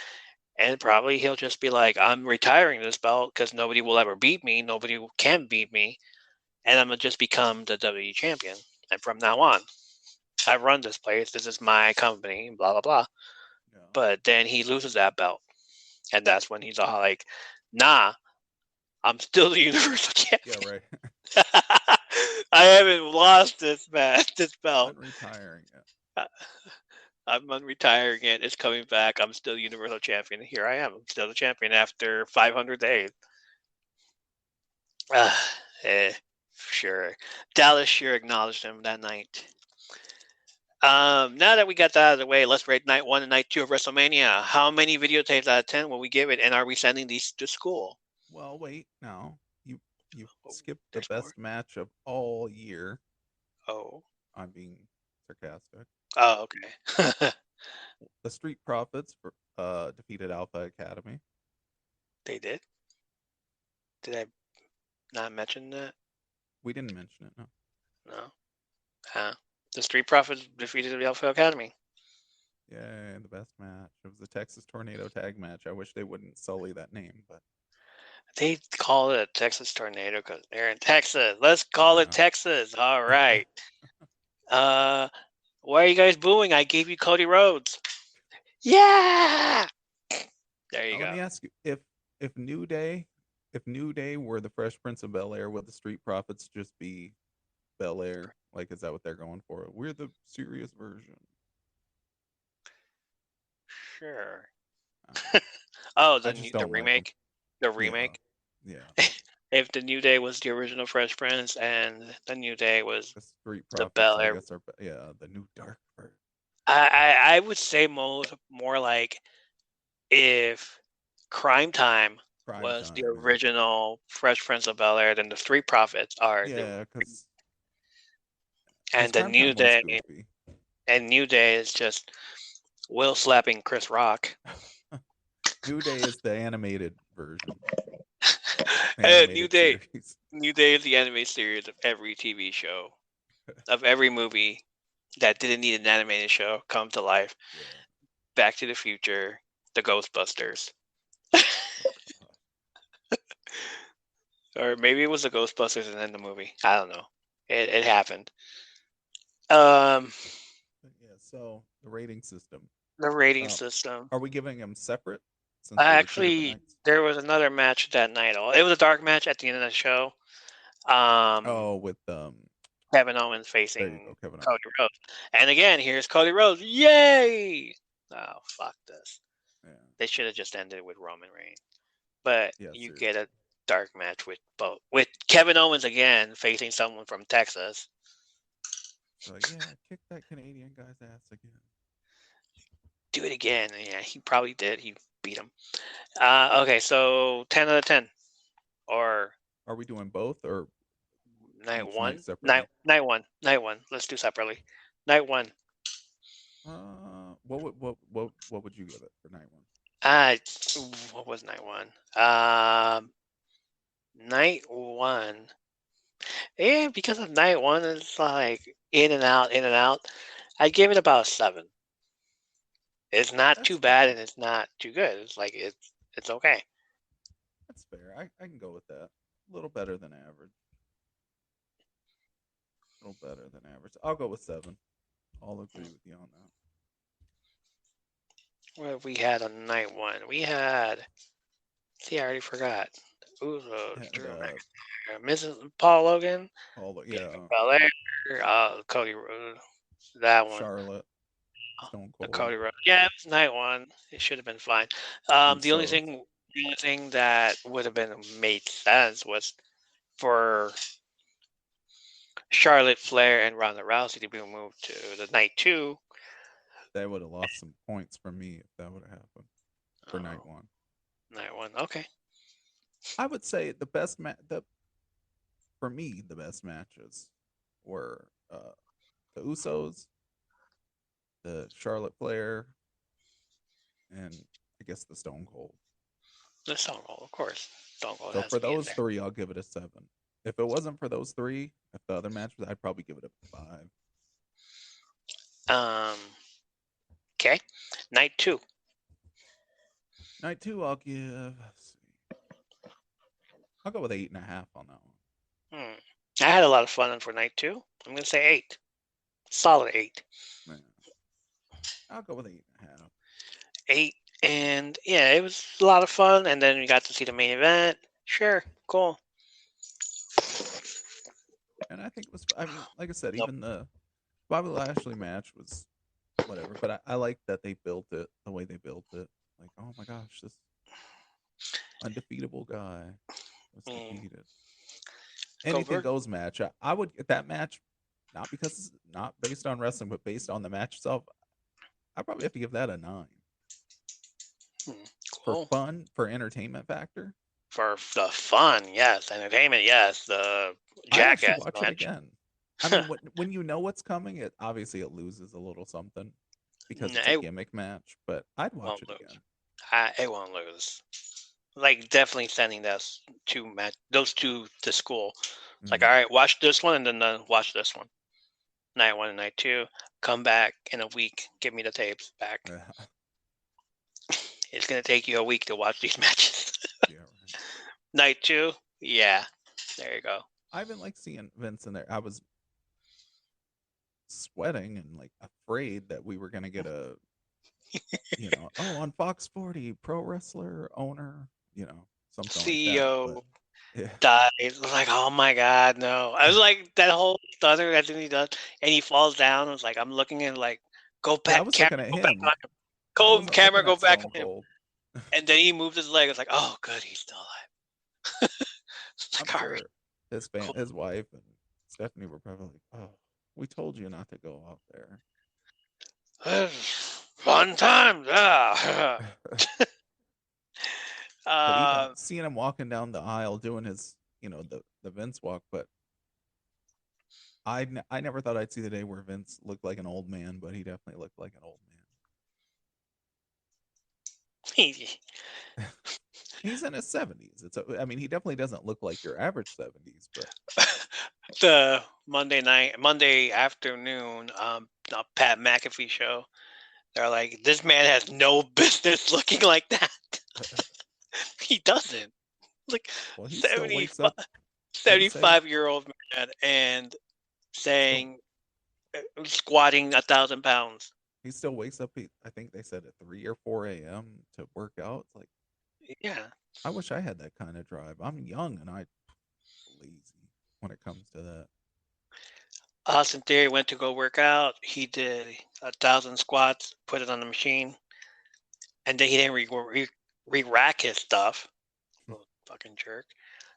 and probably he'll just be like, I'm retiring this belt because nobody will ever beat me, nobody can beat me, and I'm gonna just become the WWE Champion, and from now on I run this place, this is my company, blah blah blah. Yeah. But then he loses that belt, and that's when he's all like, nah, I'm still the Universal Champion. Yeah, right. I haven't lost this belt. I'm retiring it. I'm unretiring it. It's coming back. I'm still Universal Champion. Here I am. I'm still the champion after 500 days. Sure. Dallas sure acknowledged him that night. Now that we got that out of the way, let's rate night 1 and night 2 of WrestleMania. How many videotapes out of 10 will we give it, and are we sending these to school? Well, wait. No. You skipped the best match of all year. Oh. I'm being sarcastic. Oh, okay. The Street Profits defeated Alpha Academy. They did? Did I not mention that? We didn't mention it, no. No? The Street Profits defeated the Alpha Academy. Yeah, the best match. It was the Texas Tornado Tag match. I wish they wouldn't sully that name, but they call it a Texas Tornado because they're in Texas. Let's call it Texas. All right. Why are you guys booing? I gave you Cody Rhodes. Yeah. There you go. Let me ask you, if New Day were the Fresh Prince of Bel-Air, would the Street Profits just be Bel-Air? Like, is that what they're going for? We're the serious version. Sure. Oh, the remake? Like the remake? Yeah. If the New Day was the original Fresh Prince and the New Day was The Street the Profits, Bel I Air, guess, are the new dark version. I would say more like if Crime Time was the original Fresh Prince of Bel Air, then the Street Profits are Yeah, because and the Crime Time New was Day goofy. and New Day is just Will slapping Chris Rock. New Day is the animated version. New Day is the animated series of every TV show, of every movie that didn't need an animated show come to life. Yeah. Back to the Future, the Ghostbusters. Or maybe it was the Ghostbusters and then the movie. I don't know. It happened. Yeah, so the rating system. The rating system. Are we giving them separate? Actually, there was another match that night. It was a dark match at the end of the show. With Kevin Owens facing Kevin Cody Rhodes. And again, here's Cody Rhodes. Yay! Oh, fuck this. Yeah. They should have just ended with Roman Reigns. But you seriously. get a dark match with Kevin Owens again facing someone from Texas. Like, yeah, kick that Canadian guy's ass again. Do it again. Yeah, he probably did. He beat him. Okay, so 10 out of 10. Or are we doing both or night one? Night one. Let's do separately. Night one. What would you give it for night one? What was night one? Night one. Yeah, because of night one, it's like in and out. I give it about 7. It's not too bad and it's not too good. It's like it's okay. That's fair. I can go with that. A little better than average. I'll go with 7. I'll agree with you on that. What have we had on night one? We had. See, I already forgot. Mrs. Paul Logan. Cody Rhodes. That one. Charlotte. Stone Cold. Cody Rhodes. Yeah, it was night one. It should have been fine. The only thing that would have been made sense was for Charlotte Flair and Ronda Rousey to be moved to the night 2. They would have lost some points for me if that would have happened for night 1. Night 1, okay. I would say the best for me, the best matches were the Usos, the Charlotte Flair, and I guess the Stone Cold. The Stone Cold, of course. Stone Cold. So for those 3, I'll give it a 7. If it wasn't for those 3, if the other matches, I'd probably give it a 5. Okay. Night 2. Night 2, I'll give. I'll go with 8.5 on that one. I had a lot of fun for night 2. I'm gonna say 8. Solid 8. Man. I'll go with 8.5. 8, and yeah, it was a lot of fun. And then we got to see the main event. Sure, cool. And I think it was. I mean, like I said, even the Bobby Lashley match was whatever. But I like that they built it the way they built it. Like, oh my gosh, this undefeatable guy was defeated. Anything goes match. I would get that match, not based on wrestling, but based on the match itself. I probably have to give that a 9. Cool. For fun, for entertainment factor. For the fun, yes. Entertainment, yes. The jackass watch match. It again. I mean, when you know what's coming, it loses a little something because it's a gimmick match. But I'd watch it again. It won't lose. Like definitely sending those two to school. It's like, all right, watch this one and then watch this one. Night 1 and night 2. Come back in a week. Give me the tapes back. It's gonna take you a week to watch these matches. Yeah, right. Night 2, yeah. There you go. I even like seeing Vince in there. I was sweating and like afraid that we were gonna get a, on Fox 40, pro wrestler owner, something CEO like that. died. I was like, oh my god, no. I was like that whole stutter that he does, and he falls down. I was like, I'm looking and like, go back. I was looking at him. Camera, go back on him. And then he moved his leg. I was like, oh, good, he's still alive. I'm sure his wife and Stephanie were probably like, "Oh, we told you not to go out there." Fun times, yeah. But even seeing him walking down the aisle doing his, the Vince walk, but I never thought I'd see the day where Vince looked like an old man, but he definitely looked like an old man. He's in his 70s. He definitely doesn't look like your average 70s, but the Monday afternoon, Pat McAfee show. They're like, this man has no business looking like that. He doesn't. Like, well, he still wakes up 75-year-old man and saying squatting 1,000 pounds. He still wakes up. I think they said at 3 or 4 a.m. to work out. It's like, yeah, I wish I had that kind of drive. I'm young and I'm lazy when it comes to that. Austin Theory went to go work out. He did 1,000 squats, put it on the machine, and then he didn't re-rack his stuff. Fucking jerk.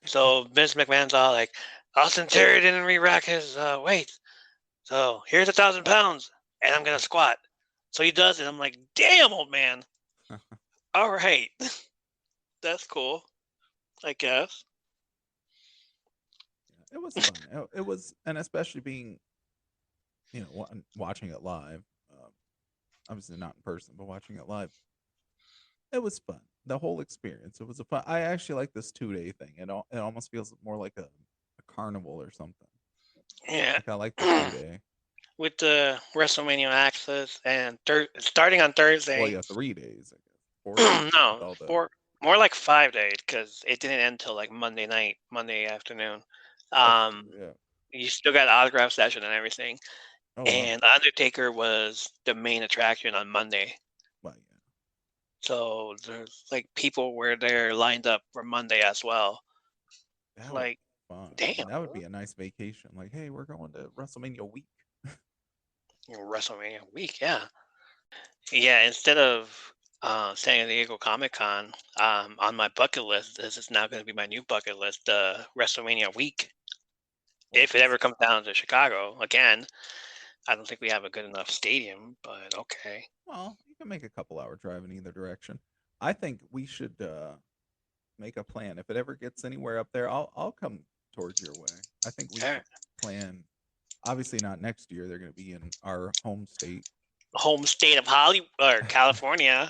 So Vince McMahon's all like, Austin Theory didn't re-rack his weights. So here's 1,000 pounds, and I'm gonna squat. So he does it. I'm like, damn, old man. All right, that's cool, I guess. It was fun. It was, and especially being, watching it live. Obviously not in person, but watching it live, it was fun. The whole experience. It was a fun. I actually like this 2-day thing. It almost feels more like a carnival or something. Yeah. Like I like the 2-day. With the WrestleMania Access and starting on Thursday. Well, yeah, 3 days. I guess. No, more like 5 days because it didn't end till like Monday afternoon. Yeah. You still got autograph session and everything. Oh, and wow. Undertaker was the main attraction on Monday. Well, yeah. So there's like people were there lined up for Monday as well. That like, fun. Damn, that would be a nice vacation. Like, hey, we're going to WrestleMania week. WrestleMania week, yeah. Yeah, instead of San Diego Comic-Con, on my bucket list, this is now going to be my new bucket list, WrestleMania week. If it ever comes down to Chicago again, I don't think we have a good enough stadium, but okay. Well, you can make a couple-hour drive in either direction. I think we should make a plan. If it ever gets anywhere up there, I'll come towards your way. I think we should plan. Obviously, not next year. They're going to be in our home state. Home state of Hollywood or California.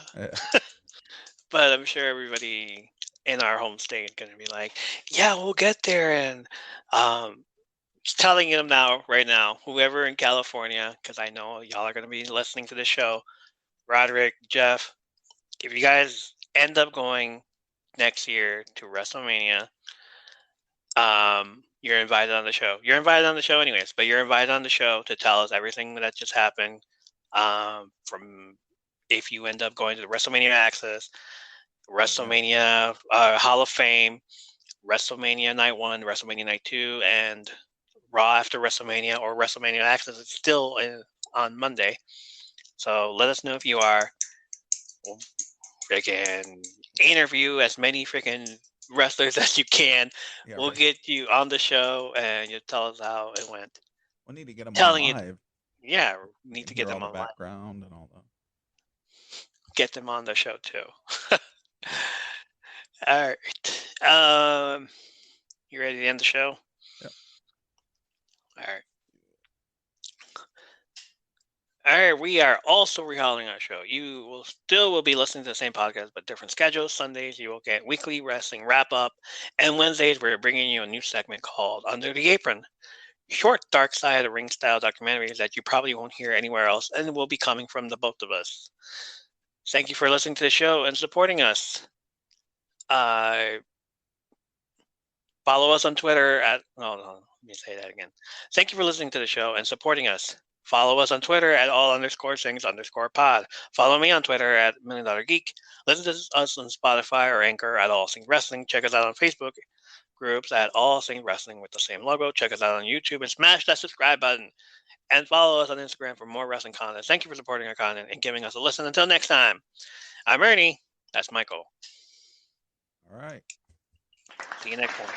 But I'm sure everybody in our home state is going to be like, yeah, we'll get there. And telling them now, right now, whoever in California, because I know y'all are going to be listening to this show, Roderick, Jeff, if you guys end up going next year to WrestleMania, you're invited on the show. You're invited on the show anyways, but you're invited on the show to tell us everything that just happened. From if you end up going to the WrestleMania Access, WrestleMania Hall of Fame, WrestleMania Night 1, WrestleMania Night 2, and Raw After Wrestlemania or WrestleMania Access is still on Monday. So let us know if you are. We'll freaking interview as many freaking wrestlers as you can. Yeah, we'll get you on the show and you'll tell us how it went. We need to get them on live. Yeah, we need to get them on the background and all that. Get them on the show too. All right. You ready to end the show? Yep. All right, we are also reholding our show. You will be listening to the same podcast, but different schedules. Sundays, you will get weekly wrestling wrap-up. And Wednesdays, we're bringing you a new segment called Under the Apron. Short, dark side of the ring style documentaries that you probably won't hear anywhere else and will be coming from the both of us. Thank you for listening to the show and supporting us. Follow us on Twitter at... No, let me say that again. Thank you for listening to the show and supporting us. Follow us on Twitter at all_things_pod. Follow me on Twitter at $1 Million Geek. Listen to us on Spotify or Anchor at All Things Wrestling. Check us out on Facebook groups at All Things Wrestling with the same logo. Check us out on YouTube and smash that subscribe button. And follow us on Instagram for more wrestling content. Thank you for supporting our content and giving us a listen. Until next time, I'm Ernie. That's Michael. All right. See you next time.